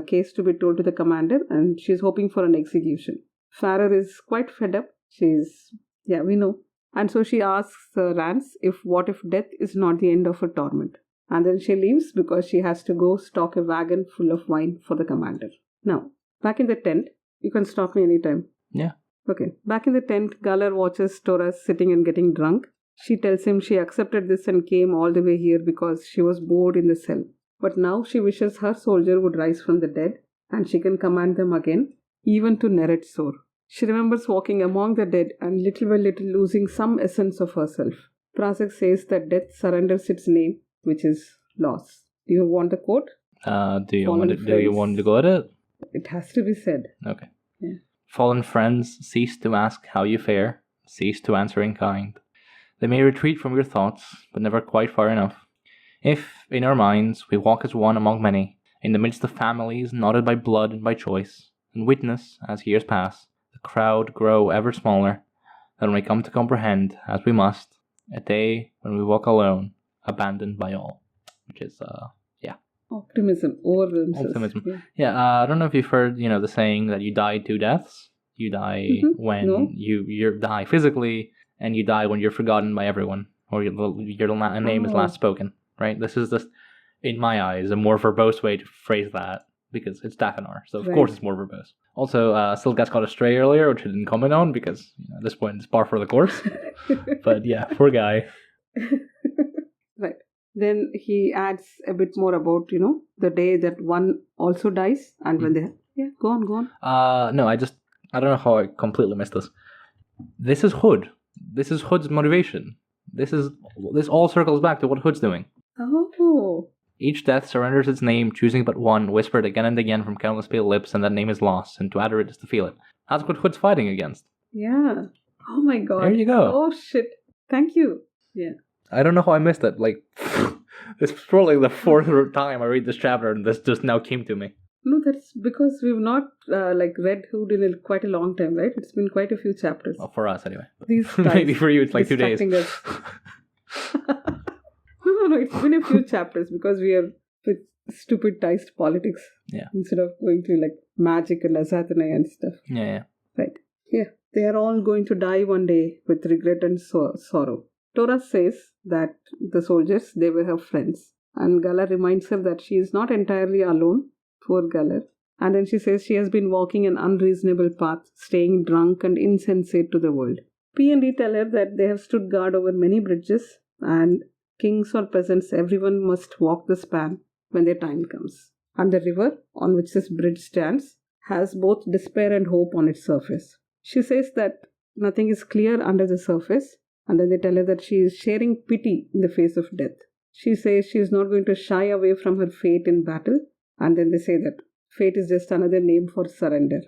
case to be told to the commander, and she's hoping for an execution. Farrer is quite fed up. We know. And so she asks Rance what if death is not the end of her torment. And then she leaves because she has to go stock a wagon full of wine for the commander. Now, back in the tent, you can stop me anytime. Yeah. Okay. Back in the tent, Galar watches Toras sitting and getting drunk. She tells him she accepted this and came all the way here because she was bored in the cell. But now she wishes her soldier would rise from the dead and she can command them again, even to Neretsor. She remembers walking among the dead and little by little losing some essence of herself. Prazek says that death surrenders its name, which is loss. Do you want the quote? Do you want to go at it? It has to be said. Okay. Yeah. Fallen friends, cease to ask how you fare, cease to answer in kind. They may retreat from your thoughts, but never quite far enough. If, in our minds, we walk as one among many, in the midst of families knotted by blood and by choice, and witness, as years pass, the crowd grow ever smaller, then we come to comprehend, as we must, a day when we walk alone, abandoned by all. Which is, Optimism overwhelms us. Optimism. Yeah, I don't know if you've heard, the saying that you die two deaths. You die when you die physically, and you die when you're forgotten by everyone, or your name is last spoken, right? This is, in my eyes, a more verbose way to phrase that, because it's Dathenar, so of course it's more verbose. Also, Silgas got astray earlier, which I didn't comment on, because at this point it's par for the course. But yeah, poor guy. Right. Then he adds a bit more about, the day that one also dies, and when they... Yeah, go on. No, I don't know how I completely missed this. This is Hood. This is Hood's motivation. This all circles back to what Hood's doing. Oh. Each death surrenders its name, choosing but one, whispered again and again from countless pale lips, and that name is lost, and to utter it is to feel it. That's what Hood's fighting against. Yeah. Oh my god. There you go. Oh shit. Thank you. Yeah. I don't know how I missed it. Like, this is probably the fourth time I read this chapter, and this just now came to me. No, that's because we've not read Hood in quite a long time, right? It's been quite a few chapters. Well, for us, anyway. Maybe for you, it's like 2 days. No, it's been a few chapters because we are with stupidized politics. Yeah. Instead of going to magic and Azathanai and stuff. Yeah. Right. Yeah. They are all going to die one day with regret and sorrow. Toras says that the soldiers, they were her friends. And Galar reminds her that she is not entirely alone. Poor Galar. And then she says she has been walking an unreasonable path, staying drunk and insensate to the world. P&D tell her that they have stood guard over many bridges, and kings or peasants, everyone must walk the span when their time comes. And the river on which this bridge stands has both despair and hope on its surface. She says that nothing is clear under the surface, and then they tell her that she is sharing pity in the face of death. She says she is not going to shy away from her fate in battle, and then they say that fate is just another name for surrender.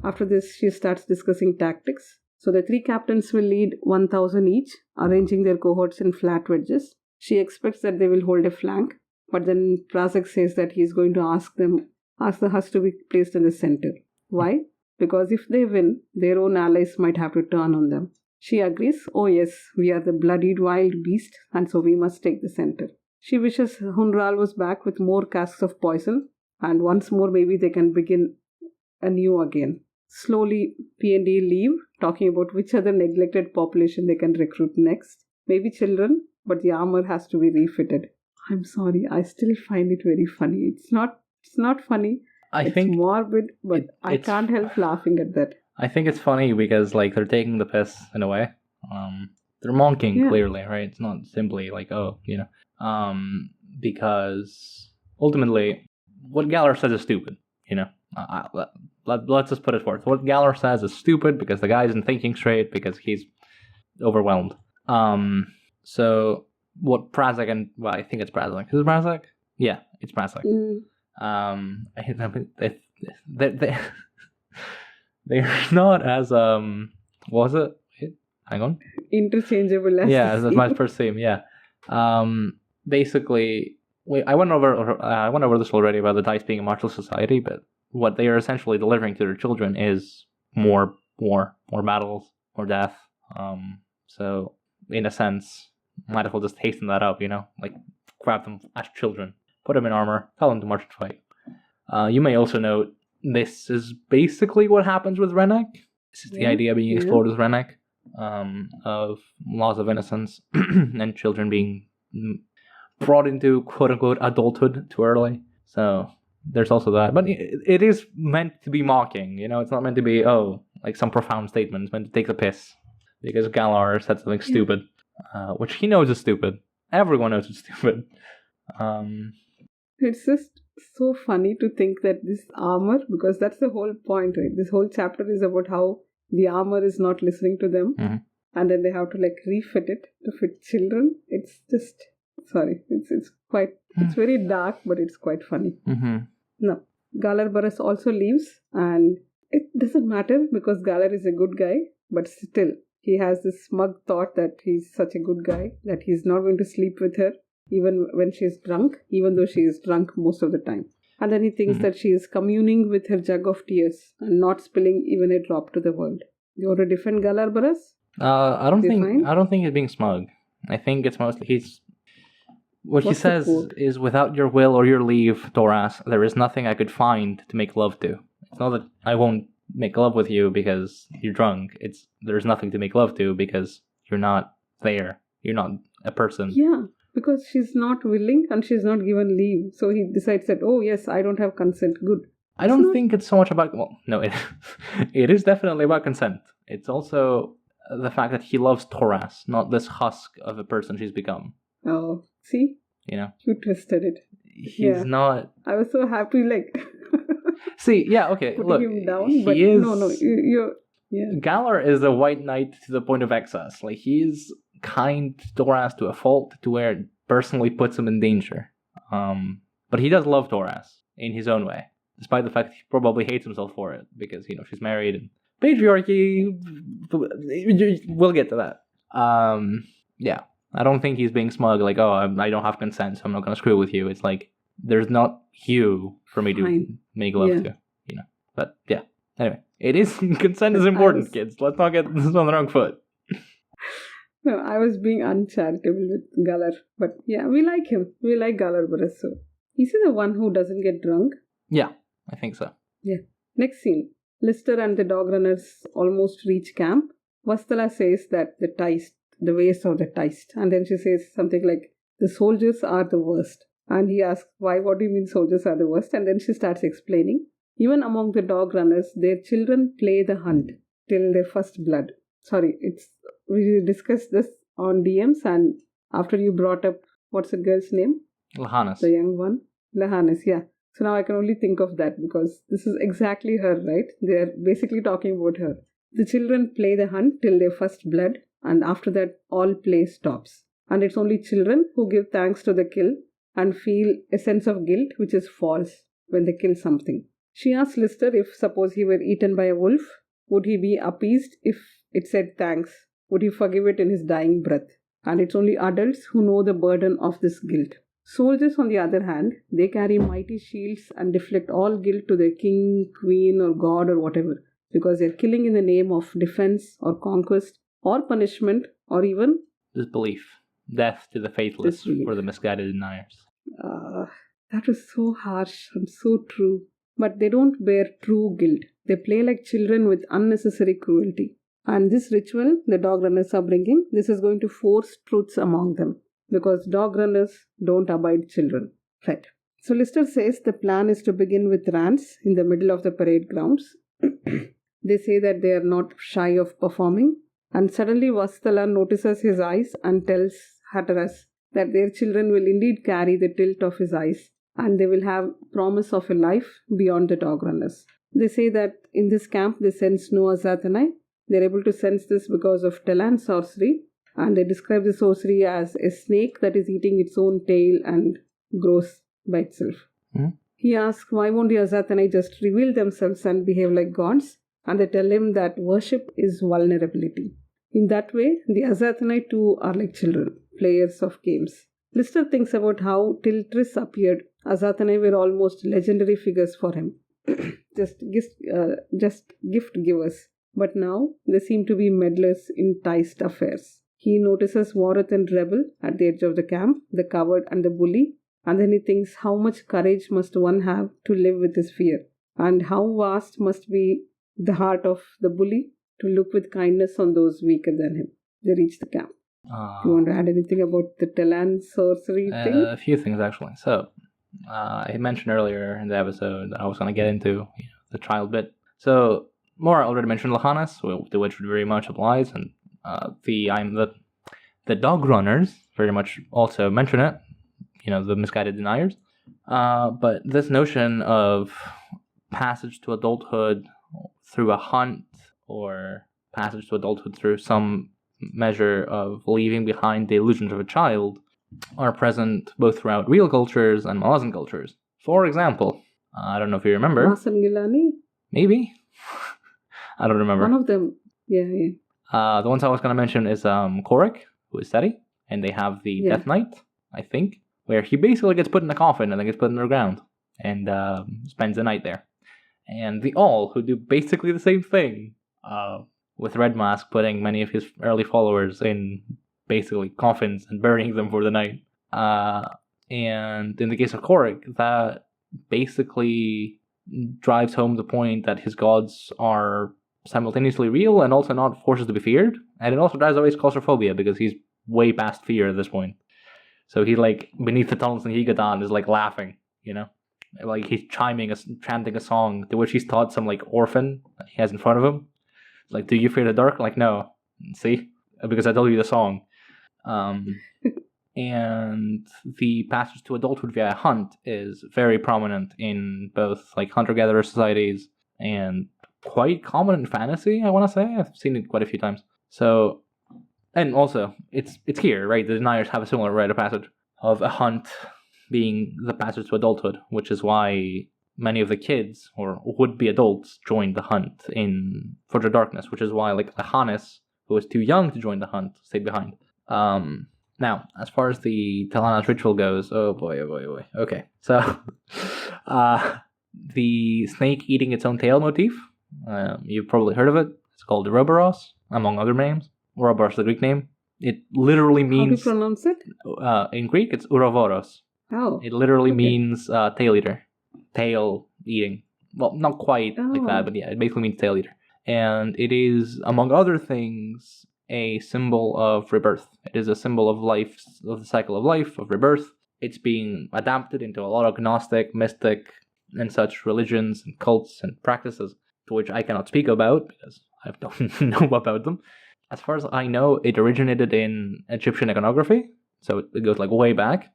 After this, she starts discussing tactics. So the 3 captains will lead 1,000 each, arranging their cohorts in flat wedges. She expects that they will hold a flank, but then Prazek says that he is going to ask the Hust to be placed in the center. Why? Because if they win, their own allies might have to turn on them. She agrees, oh yes, we are the bloodied wild beast, and so we must take the center. She wishes Hunral was back with more casks of poison, and once more maybe they can begin anew again. Slowly, P&D leave, talking about which other neglected population they can recruit next. Maybe children, but the armor has to be refitted. I'm sorry, I still find it very funny. It's not funny. It's morbid, but I can't help laughing at that. I think it's funny because like they're taking the piss in a way. They're monking clearly, right? It's not simply like because ultimately what Galar says is stupid. Let's just put it forth. What Galar says is stupid because the guy isn't thinking straight because he's overwhelmed. So what Prazek I think it's Prazek. Is it Prazek? Yeah, it's Prazek. They're not as what was it? Hang on. Interchangeable as as my first theme. Yeah. Basically, I went over this already about the dice being a martial society, but what they are essentially delivering to their children is more war, more battles, more death. So in a sense, might as well just hasten that up. Like grab them as children, put them in armor, tell them to march and fight. You may also note this is basically what happens with Rennek. This is the idea being explored with Rennek, of laws of innocence and children being brought into quote-unquote adulthood too early. So there's also that. But it is meant to be mocking, it's not meant to be, like some profound statement. It's meant to take the piss. Because Galar said something stupid, which he knows is stupid. Everyone knows it's stupid. It's just so funny to think that this armor, because that's the whole point, right? This whole chapter is about how the armor is not listening to them, and then they have to like refit it to fit children. It's just it's very dark, but it's quite funny. No, Galar Burrus also leaves, and it doesn't matter because Galar is a good guy, but still he has this smug thought that he's such a good guy that he's not going to sleep with her even when she's drunk, even though she is drunk most of the time. And then he thinks that she is communing with her jug of tears and not spilling even a drop to the world. You want to defend Galar Burrus? I don't think he's being smug. I think it's mostly what he says is, without your will or your leave, Toras, there is nothing I could find to make love to. It's not that I won't make love with you because you're drunk. There's nothing to make love to because you're not there. You're not a person. Yeah, because she's not willing and she's not given leave. So he decides that, oh yes, I don't have consent. Good. I don't think it's so much about... Well, no, it is definitely about consent. It's also the fact that he loves Toras, not this husk of a person she's become. Oh, see? You twisted it. He's not... I was so happy, like... See, yeah, okay, putting look. him down, but you're... Yeah. Galar is a white knight to the point of excess. Like, he's kind to Toras to a fault to where it personally puts him in danger. But he does love Toras in his own way, despite the fact he probably hates himself for it, because, she's married and patriarchy, we'll get to that. Yeah, I don't think he's being smug, like, I don't have consent, so I'm not going to screw with you. It's like, there's not you for me to make love to, But, yeah, anyway, consent is important, kids. Let's not get this on the wrong foot. No, I was being uncharitable with Galar, but yeah, we like him. We like Galar Burrus, so. Is he the one who doesn't get drunk? Yeah, I think so. Yeah. Next scene. Listar and the dog runners almost reach camp. Vastala says that the ways of the Tiste. And then she says something like, the soldiers are the worst. And he asks, why? What do you mean soldiers are the worst? And then she starts explaining. Even among the dog runners, their children play the hunt till their first blood. Sorry, we discussed this on DMs, and after you brought up, what's the girl's name? Lahanis. The young one. Lahanis, yeah. So now I can only think of that because this is exactly her, right? They're basically talking about her. The children play the hunt till their first blood, and after that, all play stops. And it's only children who give thanks to the kill and feel a sense of guilt, which is false when they kill something. She asks Listar if suppose he were eaten by a wolf, would he be appeased if it said thanks? Would he forgive it in his dying breath? And it's only adults who know the burden of this guilt. Soldiers, on the other hand, they carry mighty shields and deflect all guilt to their king, queen, or god or whatever, because they're killing in the name of defense or conquest or punishment or even disbelief. Death to the faithless for the misguided deniers. That is so harsh and so true. But they don't bear true guilt. They play like children with unnecessary cruelty. And this ritual the dog runners are bringing, this is going to force truths among them. because dog runners don't abide children. Right. So Lister says the plan is to begin with rants in the middle of the parade grounds. They say that they are not shy of performing, and suddenly Vastala notices his eyes and tells Hatteras that their children will indeed carry the tilt of his eyes, and they will have promise of a life beyond the dog runners. They say that in this camp they sense no Azathanai. They're able to sense this because of Telan sorcery, and they describe the sorcery as a snake that is eating its own tail and grows by itself. He asks, why won't the Azathanai just reveal themselves and behave like gods? And they tell him that worship is vulnerability. In that way, the Azathanai too are like children, players of games. Lister thinks about how till Tris appeared, Azathanai were almost legendary figures for him. just gift givers. But now they seem to be meddlers in Tiste affairs. He notices Warath and Rebel at the edge of the camp, the coward and the bully, and then he thinks how much courage must one have to live with this fear, and how vast must be the heart of the bully to look with kindness on those weaker than him. They reach the camp. Do you want to add anything about the Telan sorcery thing? A few things, actually. So, I mentioned earlier in the episode that I was going to get into the child bit. So, Mora already mentioned Lahanas, to which very much applies, and the dog runners very much also mention it, the misguided deniers. But this notion of passage to adulthood through a hunt, or passage to adulthood through some measure of leaving behind the illusions of a child, are present both throughout real cultures and Malazan cultures. For example, I don't know if you remember. Masangilani? Maybe. I don't remember. One of them. Yeah. The ones I was going to mention is Korik, who is Seti, and they have the Death Knight, I think, where he basically gets put in a coffin and then gets put in the ground and spends the night there. And the All, who do basically the same thing, with Red Mask putting many of his early followers in basically coffins and burying them for the night. And in the case of Korik, that basically drives home the point that his gods are simultaneously real and also not forces to be feared. And it also drives away his claustrophobia because he's way past fear at this point. So he's like beneath the tunnels in Higatan is like laughing, like he's chanting a song to which he's taught some like orphan that he has in front of him. Like, do you fear the dark? Like, no. See? Because I told you the song. And the passage to adulthood via hunt is very prominent in both like hunter-gatherer societies and quite common in fantasy, I want to say. I've seen it quite a few times. So, and also, it's here, right? The deniers have a similar rite of passage of a hunt being the passage to adulthood, which is why many of the kids, or would-be adults, joined the hunt in Forge of Darkness, which is why, like, Lahanis, who was too young to join the hunt, stayed behind. Now, as far as the Talanas ritual goes, oh boy. Okay, so, the snake eating its own tail motif, you've probably heard of it. It's called Ouroboros, among other names. Ouroboros is the Greek name. It literally means... How do you pronounce it? In Greek, it's Ouroboros. Oh. It literally means tail eater. Tail eating. Well, not quite like that, but yeah, it basically means tail eater. And it is, among other things, a symbol of rebirth. It is a symbol of life, of the cycle of life, of rebirth. It's being adapted into a lot of Gnostic, mystic, and such religions and cults and practices, to which I cannot speak about because I don't know about them. As far as I know, it originated in Egyptian iconography, so it goes like way back.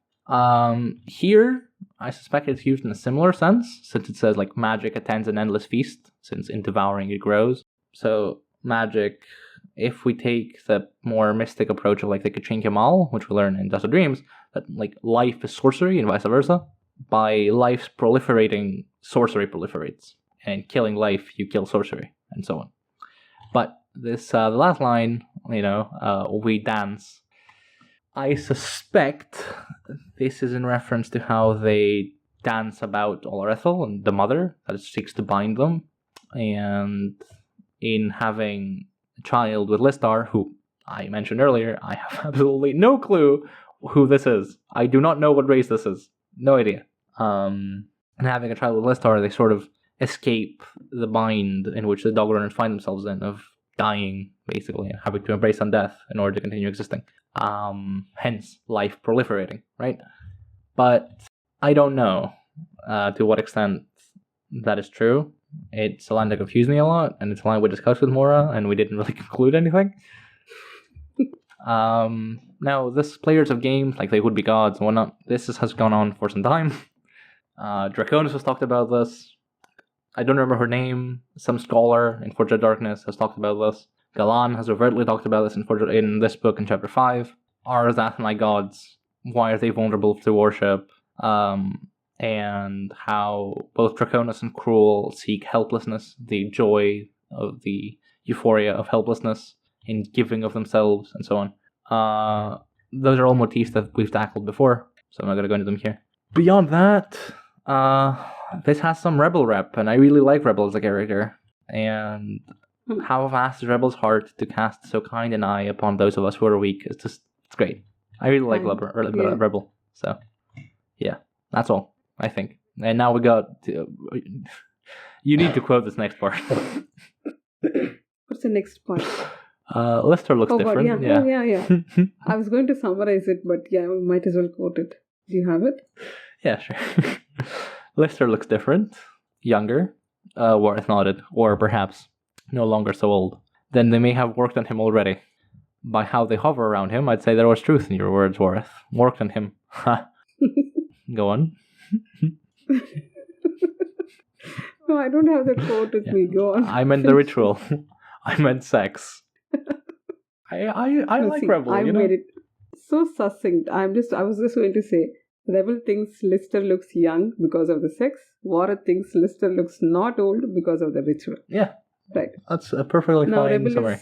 Here, I suspect it's used in a similar sense, since it says like magic attends an endless feast, since in devouring it grows. So magic, if we take the more mystic approach of like the Kachin Kemal, which we learn in Dust of Dreams, that like life is sorcery and vice versa. By life's proliferating, sorcery proliferates. And killing life, you kill sorcery, and so on. But this, the last line, we dance. I suspect this is in reference to how they dance about Olorethel and the mother that seeks to bind them. And in having a child with Listar, who I mentioned earlier, I have absolutely no clue who this is. I do not know what race this is. No idea. And having a child with Listar, they sort of escape the bind in which the dog runners find themselves in, of dying, basically, and having to embrace on death in order to continue existing. hence life proliferating, right? But I don't know to what extent that is true. It's a line that confused me a lot, and it's a line we discussed with Mora, and we didn't really conclude anything. Now, this players of games, like they would be gods and whatnot, has gone on for some time. Draconis has talked about this. I don't remember her name. Some scholar in Forge of Darkness has talked about this. Galan has overtly talked about this in this book in chapter 5. Are Dathenar gods? Why are they vulnerable to worship? And how both Draconis and Cruel seek helplessness, the joy of the euphoria of helplessness in giving of themselves, and so on. Those are all motifs that we've tackled before, so I'm not going to go into them here. Beyond that, this has some Rebel rep, and I really like Rebel as a character. And how vast is Rebel's heart to cast so kind an eye upon those of us who are weak. It's great. I really like Rebel. So, yeah, that's all, I think. And now we got... you need to quote this next part. What's the next part? Listar looks different. God, yeah. I was going to summarize it, but yeah, we might as well quote it. Do you have it? Yeah, sure. Listar looks different, younger, Warith nodded, or perhaps no longer so old. Then they may have worked on him already. By how they hover around him, I'd say there was truth in your words, Warith. Worked on him. Ha. Go on. No, I don't have the quote with me. Go on. I meant the ritual. I meant sex. I like Rebel. I made it so succinct. I was just going to say, Rebel thinks Listar looks young because of the sex. Warith thinks Listar looks not old because of the ritual. Yeah. Right. That's a perfectly fine summary.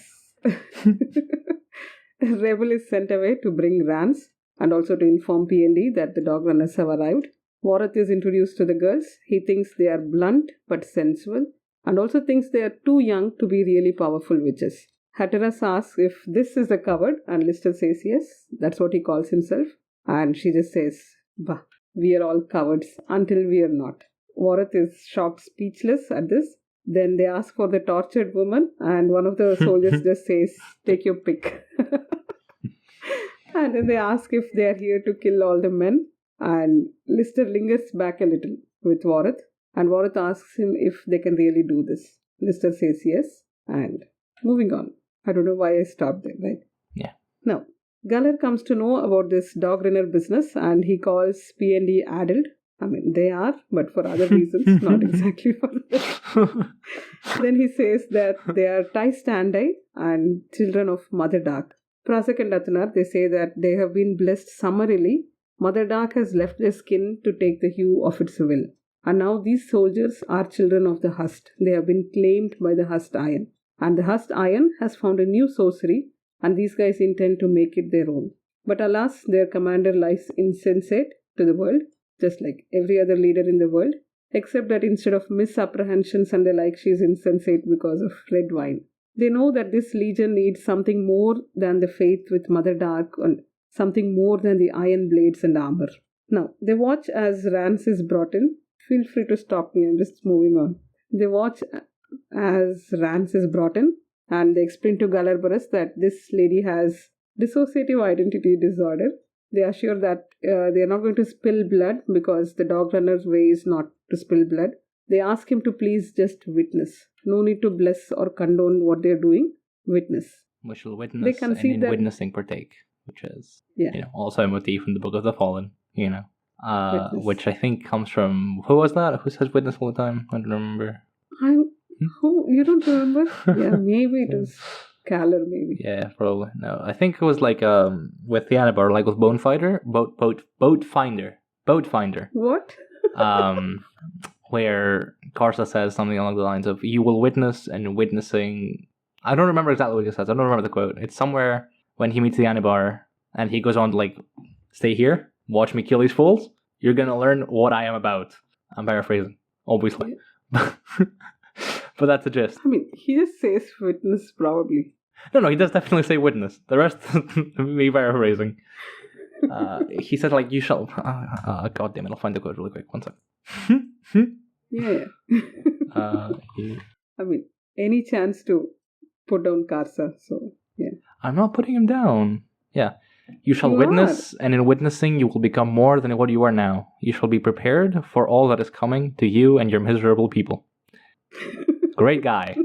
Rebel is sent away to bring Rance and also to inform P&D that the dog runners have arrived. Warith is introduced to the girls. He thinks they are blunt but sensual, and also thinks they are too young to be really powerful witches. Hatteras asks if this is the coward, and Listar says yes. That's what he calls himself. And she just says, bah, we are all cowards until we are not. Warith is shocked, speechless at this. Then they ask for the tortured woman, and one of the soldiers just says, take your pick. And then they ask if they are here to kill all the men. And Listar lingers back a little with Warith, and Warith asks him if they can really do this. Listar says yes, and moving on. I don't know why I stopped there, right? Yeah. Now, Galar comes to know about this dog runner business, and he calls P&D addled. I mean, they are, but for other reasons, not exactly for this. Then he says that they are Tiste and children of Mother Dark. Prazek and Dathenar, they say that they have been blessed summarily. Mother Dark has left their skin to take the hue of its will. And now these soldiers are children of the Hust. They have been claimed by the Hust Iron. And the Hust Iron has found a new sorcery, and these guys intend to make it their own. But alas, their commander lies insensate to the world, just like every other leader in the world, except that instead of misapprehensions and the like, she is insensate because of red wine. They know that this legion needs something more than the faith with Mother Dark and something more than the iron blades and armor. Now, they watch as Rance is brought in. Feel free to stop me, I'm just moving on. They watch as Rance is brought in, and they explain to Galar that this lady has dissociative identity disorder. They assure that they are not going to spill blood because the dog runner's way is not to spill blood. They ask him to please just witness. No need to bless or condone what they are doing. Witness. We shall witness and in witnessing partake, which is also a motif in the Book of the Fallen, which I think comes from, who was that? Who says witness all the time? I don't remember. Who? You don't remember? Yeah, maybe it was Galar, maybe. Yeah, probably. No, I think it was like with the Anabar, like with Boat Finder. What? Where Karsa says something along the lines of, you will witness, and witnessing... I don't remember exactly what he says. I don't remember the quote. It's somewhere when he meets the Anabar, and he goes on to like, stay here, watch me kill these fools, you're gonna learn what I am about. I'm paraphrasing, obviously. But that's the gist. I mean, he just says witness, probably. No, he does definitely say witness. The rest, me paraphrasing. He said, like, you shall... God damn it, I'll find the quote really quick. One second. Yeah. I mean, any chance to put down Karsa, so, yeah. I'm not putting him down. Yeah. You shall You witness, and in witnessing you will become more than what you are now. You shall be prepared for all that is coming to you and your miserable people. Great guy.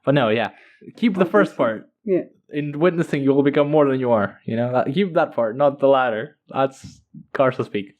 But no, yeah. Keep the first part. Yeah. In witnessing you will become more than you are. Keep that part, not the latter. That's Karsa speak.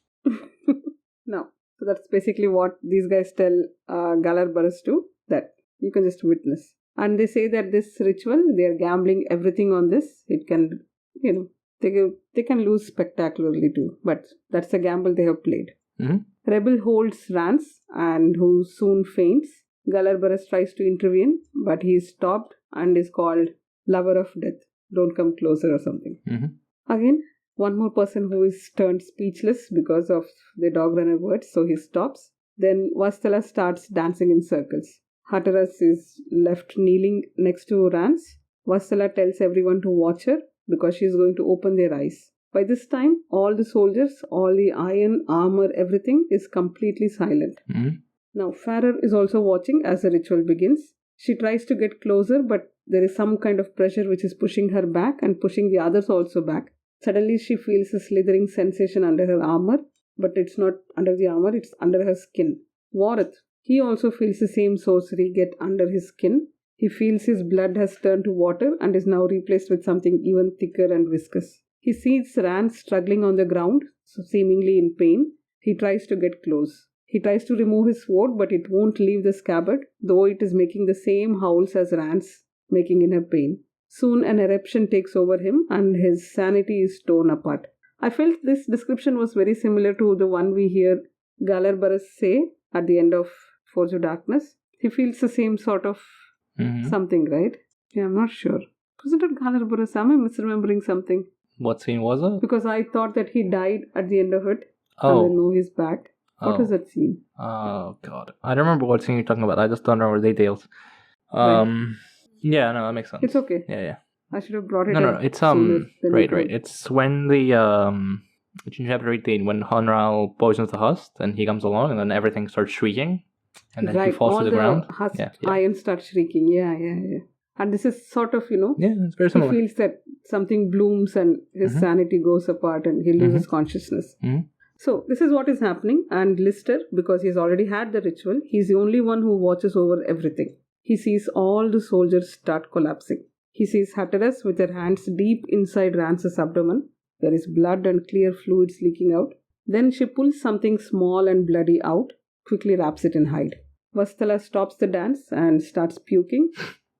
No. So that's basically what these guys tell Galar Burris to, that you can just witness. And they say that this ritual, they are gambling everything on this. It can, they can lose spectacularly too. But that's a gamble they have played. Mm-hmm. Rebel holds Rance, and who soon faints. Galar Burris tries to intervene, but he is stopped and is called Lover of Death. Don't come closer or something. Mm-hmm. Again, one more person who is turned speechless because of the dog runner words, so he stops. Then Vastala starts dancing in circles. Hatteras is left kneeling next to Rance. Vastala tells everyone to watch her because she is going to open their eyes. By this time, all the soldiers, all the iron, armor, everything is completely silent. Mm-hmm. Now, Farrer is also watching as the ritual begins. She tries to get closer, but there is some kind of pressure which is pushing her back and pushing the others also back. Suddenly, she feels a slithering sensation under her armor, but it's not under the armor, it's under her skin. Warath, he also feels the same sorcery get under his skin. He feels his blood has turned to water and is now replaced with something even thicker and viscous. He sees Rance struggling on the ground, so seemingly in pain. He tries to get close. He tries to remove his sword, but it won't leave the scabbard, though it is making the same howls as Rance making in her pain. Soon an eruption takes over him and his sanity is torn apart. I felt this description was very similar to the one we hear Galar Burris say at the end of Forge of Darkness. He feels the same sort of something, right? Yeah, I'm not sure. Wasn't it Galar Burris? Am I misremembering something? What scene was it? Because I thought that he died at the end of it. Oh. And then no, he's back. What was that scene? Oh, God. I don't remember what scene you're talking about. I just don't remember the details. Right. Yeah, no, that makes sense. It's okay. Yeah. I should have brought it No, it's right. It's when it's in chapter 18 when Honral poisons the Hust and he comes along and then everything starts shrieking and then he falls to the ground. Hust iron starts shrieking. Yeah. And this is sort of, Yeah, it's very similar. He feels that something blooms and his sanity goes apart and he loses consciousness. Mm-hmm. So this is what is happening, and Listar, because he's already had the ritual, he's the only one who watches over everything. He sees all the soldiers start collapsing. He sees Hatteras with her hands deep inside Rance's abdomen. There is blood and clear fluids leaking out. Then she pulls something small and bloody out, quickly wraps it in hide. Vastala stops the dance and starts puking.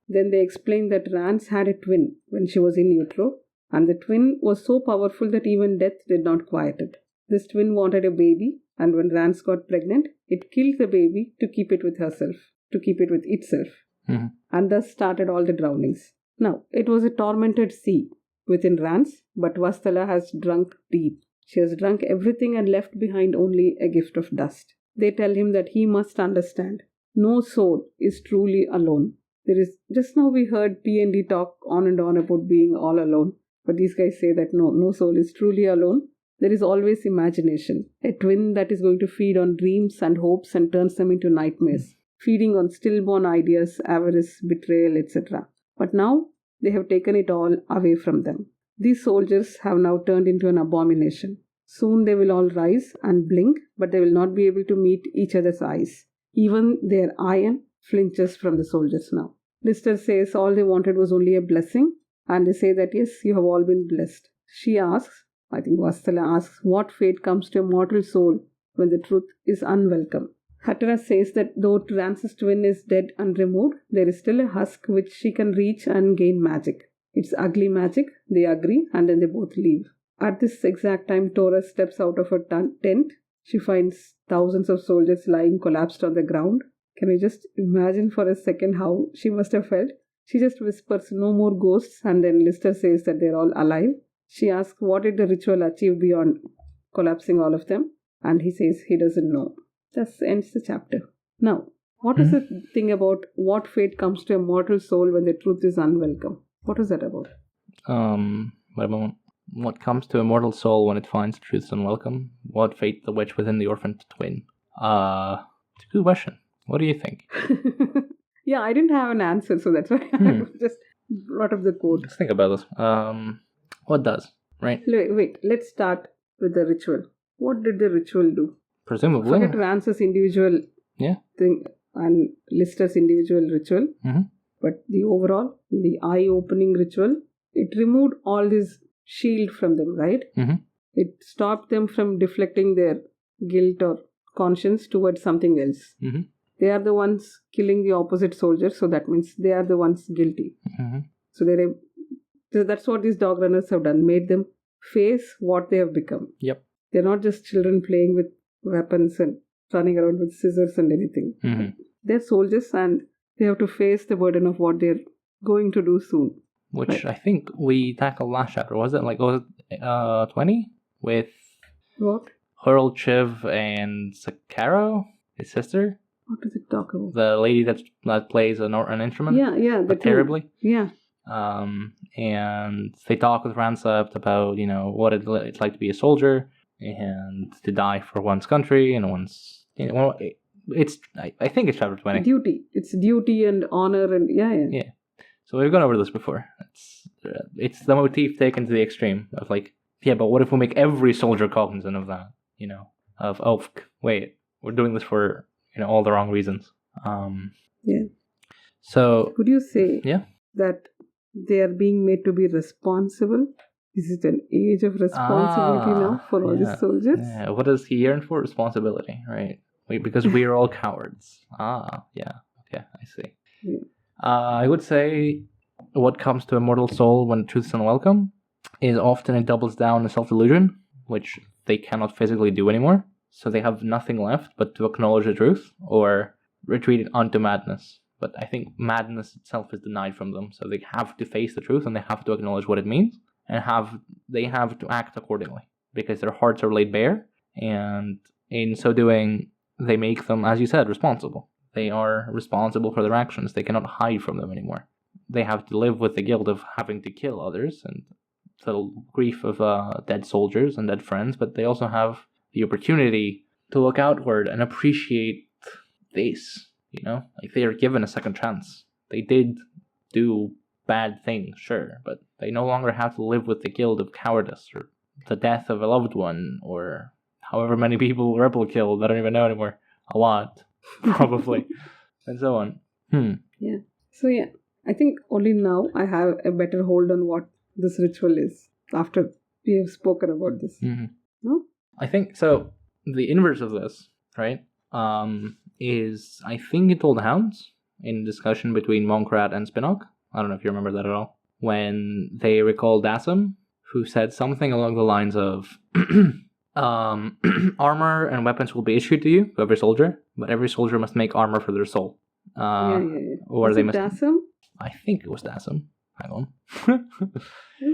Then they explain that Rance had a twin when she was in utero, and the twin was so powerful that even death did not quiet it. This twin wanted a baby, and when Rance got pregnant, it killed the baby to keep it with herself, to keep it with itself. And thus started all the drownings. Now, it was a tormented sea within Rance, but Vastala has drunk deep. She has drunk everything and left behind only a gift of dust. They tell him that he must understand. No soul is truly alone. Just now we heard P&D talk on and on about being all alone, but these guys say that no soul is truly alone. There is always imagination, a twin that is going to feed on dreams and hopes and turns them into nightmares, feeding on stillborn ideas, avarice, betrayal, etc. But now they have taken it all away from them. These soldiers have now turned into an abomination. Soon they will all rise and blink, but they will not be able to meet each other's eyes. Even their iron flinches from the soldiers now. Listar says all they wanted was only a blessing, and they say that yes, you have all been blessed. She asks, I think Vastala asks, what fate comes to a mortal soul when the truth is unwelcome. Hatteras says that though Rance's twin is dead and removed, there is still a husk which she can reach and gain magic. It's ugly magic, they agree, and then they both leave. At this exact time, Toras steps out of her tent. She finds thousands of soldiers lying collapsed on the ground. Can you just imagine for a second how she must have felt? She just whispers, no more ghosts, and then Listar says that they're all alive. She asks, what did the ritual achieve beyond collapsing all of them? And he says he doesn't know. Thus ends the chapter. Now, what is the thing about what fate comes to a mortal soul when the truth is unwelcome? What is that about? What comes to a mortal soul when it finds the truth is unwelcome? What fate the witch within the orphaned twin? It's a good question. What do you think? Yeah, I didn't have an answer, so that's why I just brought up the quote. Let's think about this. What does? right? Wait, let's start with the ritual. What did the ritual do? Presumably. Forget Rance's individual thing and Listar's individual ritual. Mm-hmm. But the overall, the eye-opening ritual, it removed all this shield from them, right? Mm-hmm. It stopped them from deflecting their guilt or conscience towards something else. Mm-hmm. They are the ones killing the opposite soldier, so that means they are the ones guilty. Mm-hmm. So that's what these dog runners have done, made them face what they have become. Yep. They're not just children playing with weapons and running around with scissors and anything. Mm-hmm. They're soldiers and they have to face the burden of what they're going to do soon. Which right. I think we tackled last chapter. Was it 20? With What? Hurl, Chiv, and Sakaro, his sister? What does it talk about? The lady that plays an instrument? Yeah. But terribly? Yeah. And they talk with Rancept about, what it's like to be a soldier and to die for one's country and one's, I think it's chapter 20. Duty. It's duty and honor and yeah. So we've gone over this before. It's the motif taken to the extreme of but what if we make every soldier cognizant of that? Wait, we're doing this for all the wrong reasons. Yeah. So could you say that they are being made to be responsible? Is it an age of responsibility now for all these soldiers? Yeah. What does he yearn for? Responsibility, right? Because we are all cowards. Yeah, I see. Yeah. I would say what comes to a mortal soul when truth is unwelcome is often it doubles down in self-delusion, which they cannot physically do anymore. So they have nothing left but to acknowledge the truth or retreat onto madness. But I think madness itself is denied from them. So they have to face the truth and they have to acknowledge what it means and they have to act accordingly because their hearts are laid bare. And in so doing, they make them, as you said, responsible. They are responsible for their actions. They cannot hide from them anymore. They have to live with the guilt of having to kill others and the grief of dead soldiers and dead friends, but they also have the opportunity to look outward and appreciate this, they are given a second chance. They did do bad things, sure, but they no longer have to live with the guilt of cowardice or the death of a loved one or however many people Rebel killed. I don't even know anymore. A lot, probably, and so on. Yeah. So I think only now I have a better hold on what this ritual is after we have spoken about this. Mm-hmm. No? I think so. The inverse of this, right, is I think in Told Hounds in discussion between Monkrat and Spinnock. I don't know if you remember that at all. When they recall Dassam, who said something along the lines of armor and weapons will be issued to you, to every soldier, but every soldier must make armor for their soul. Or they must. Dassam? I think it was Dassam. Hang on.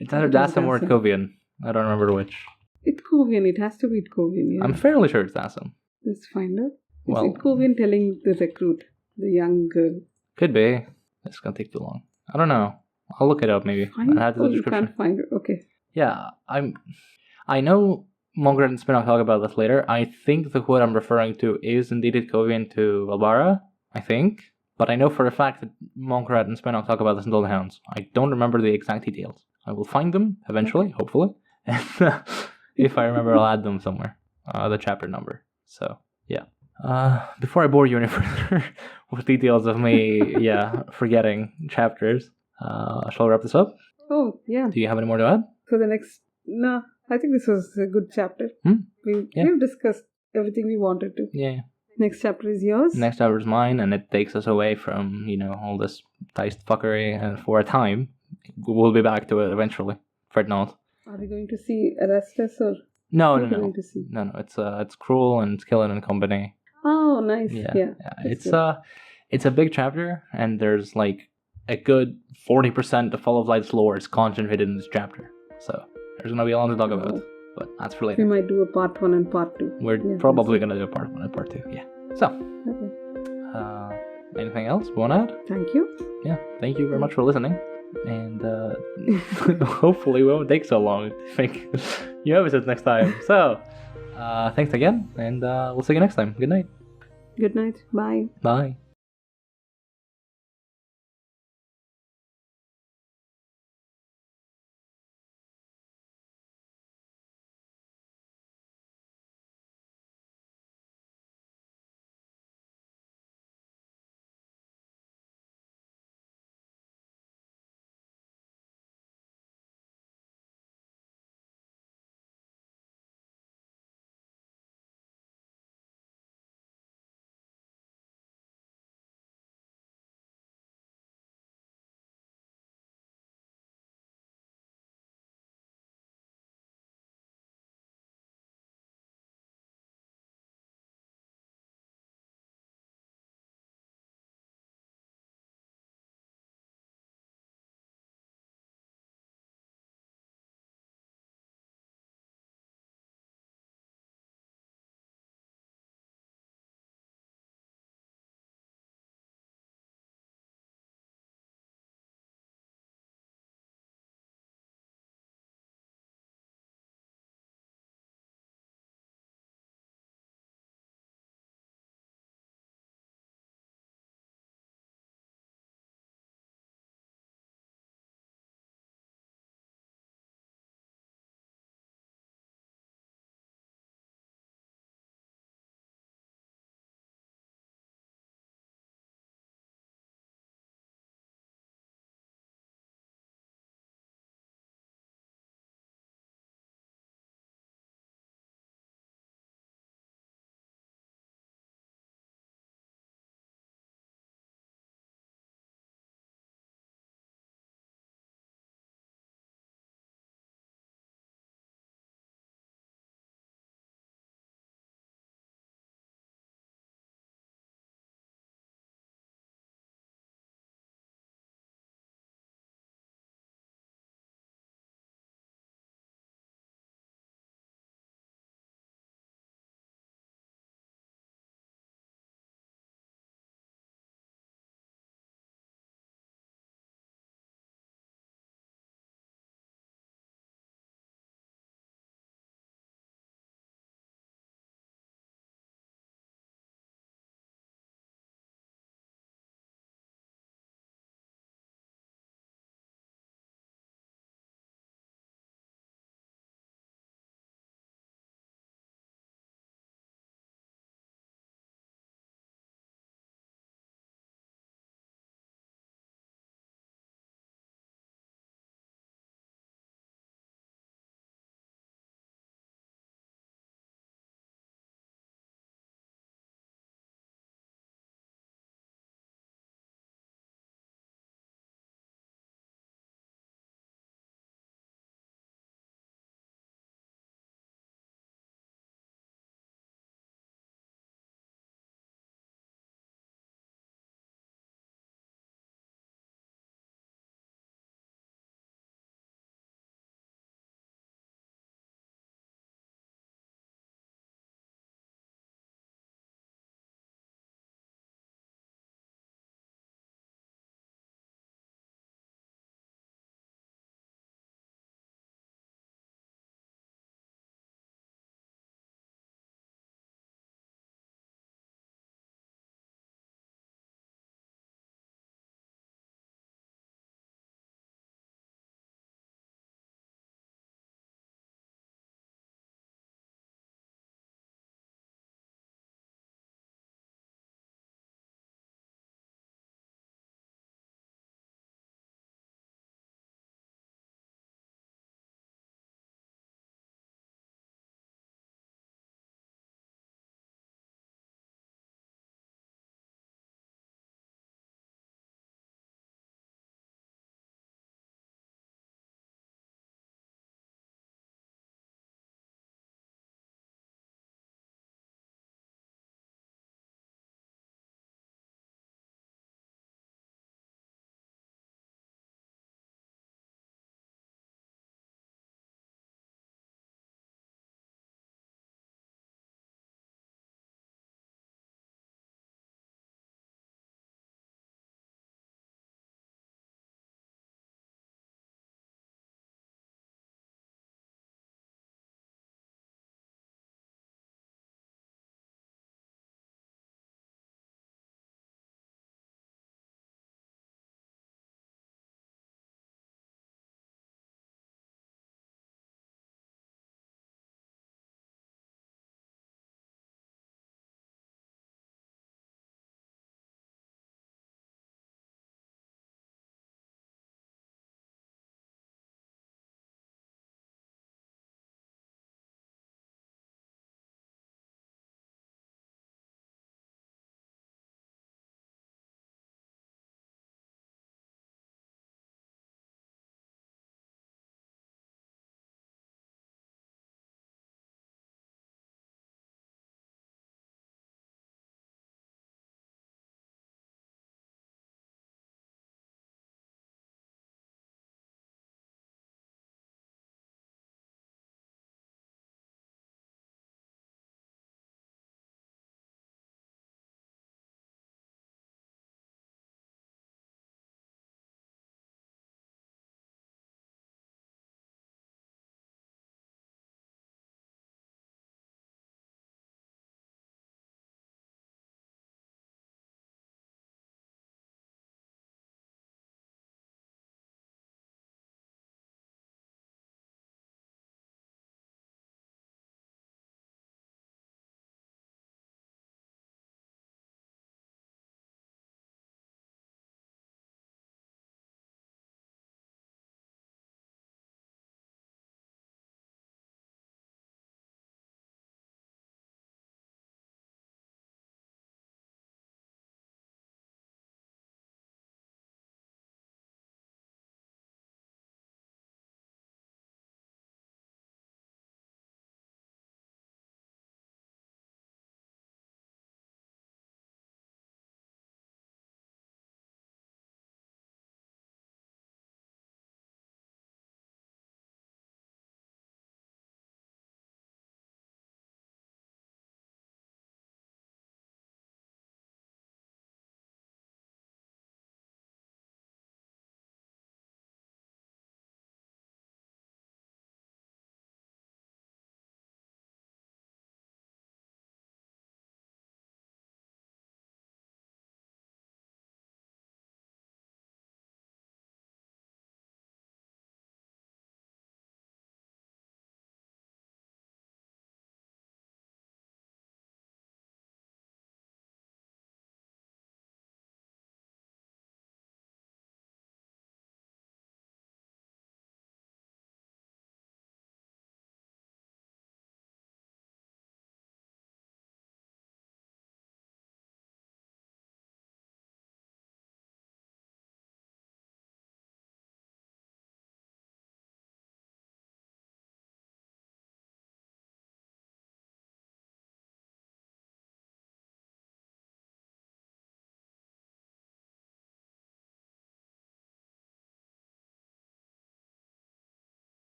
It's either Dassam or Itkovian. I don't remember which. Itkovian. It has to be Itkovian. Yeah. I'm fairly sure it's Dassam. Let's find out. It's Itkovian telling the recruit, the young girl. Could be. It's gonna take too long. I don't know. I'll look it up maybe. You can't find it. Okay. Yeah, I know Monkrat and Spinnock talk about this later. I think the quote I'm referring to is indeed Itkovian to Valbara, I think. But I know for a fact that Monkrat and Spinnock talk about this in Told Hounds. I don't remember the exact details. I will find them eventually, hopefully. And if I remember, I'll add them somewhere. The chapter number. So, yeah. Before I bore you any further with details of me, forgetting chapters, shall I wrap this up? Oh, yeah. Do you have any more to add? For the next... No, I think this was a good chapter. We've discussed everything we wanted to. Yeah. Next chapter is yours? Next chapter is mine, and it takes us away from, all this Tiste fuckery, and for a time. We'll be back to it eventually. Fret not. Are we going to see Erastus or... No. It's Cruel and it's Killing and Company. Oh, nice. Yeah. It's a big chapter, and there's a good 40% of Fall of Light's lore is concentrated in this chapter. So there's gonna be a lot to talk about, but that's for later. We might do a part 1 and part 2. We're probably gonna do a part 1 and part 2. Yeah. So, anything else we want to add? Thank you. Yeah. Thank you very much for listening, and hopefully we won't take so long to make new episodes next time. So, thanks again, and we'll see you next time. Good night. Good night. Bye. Bye.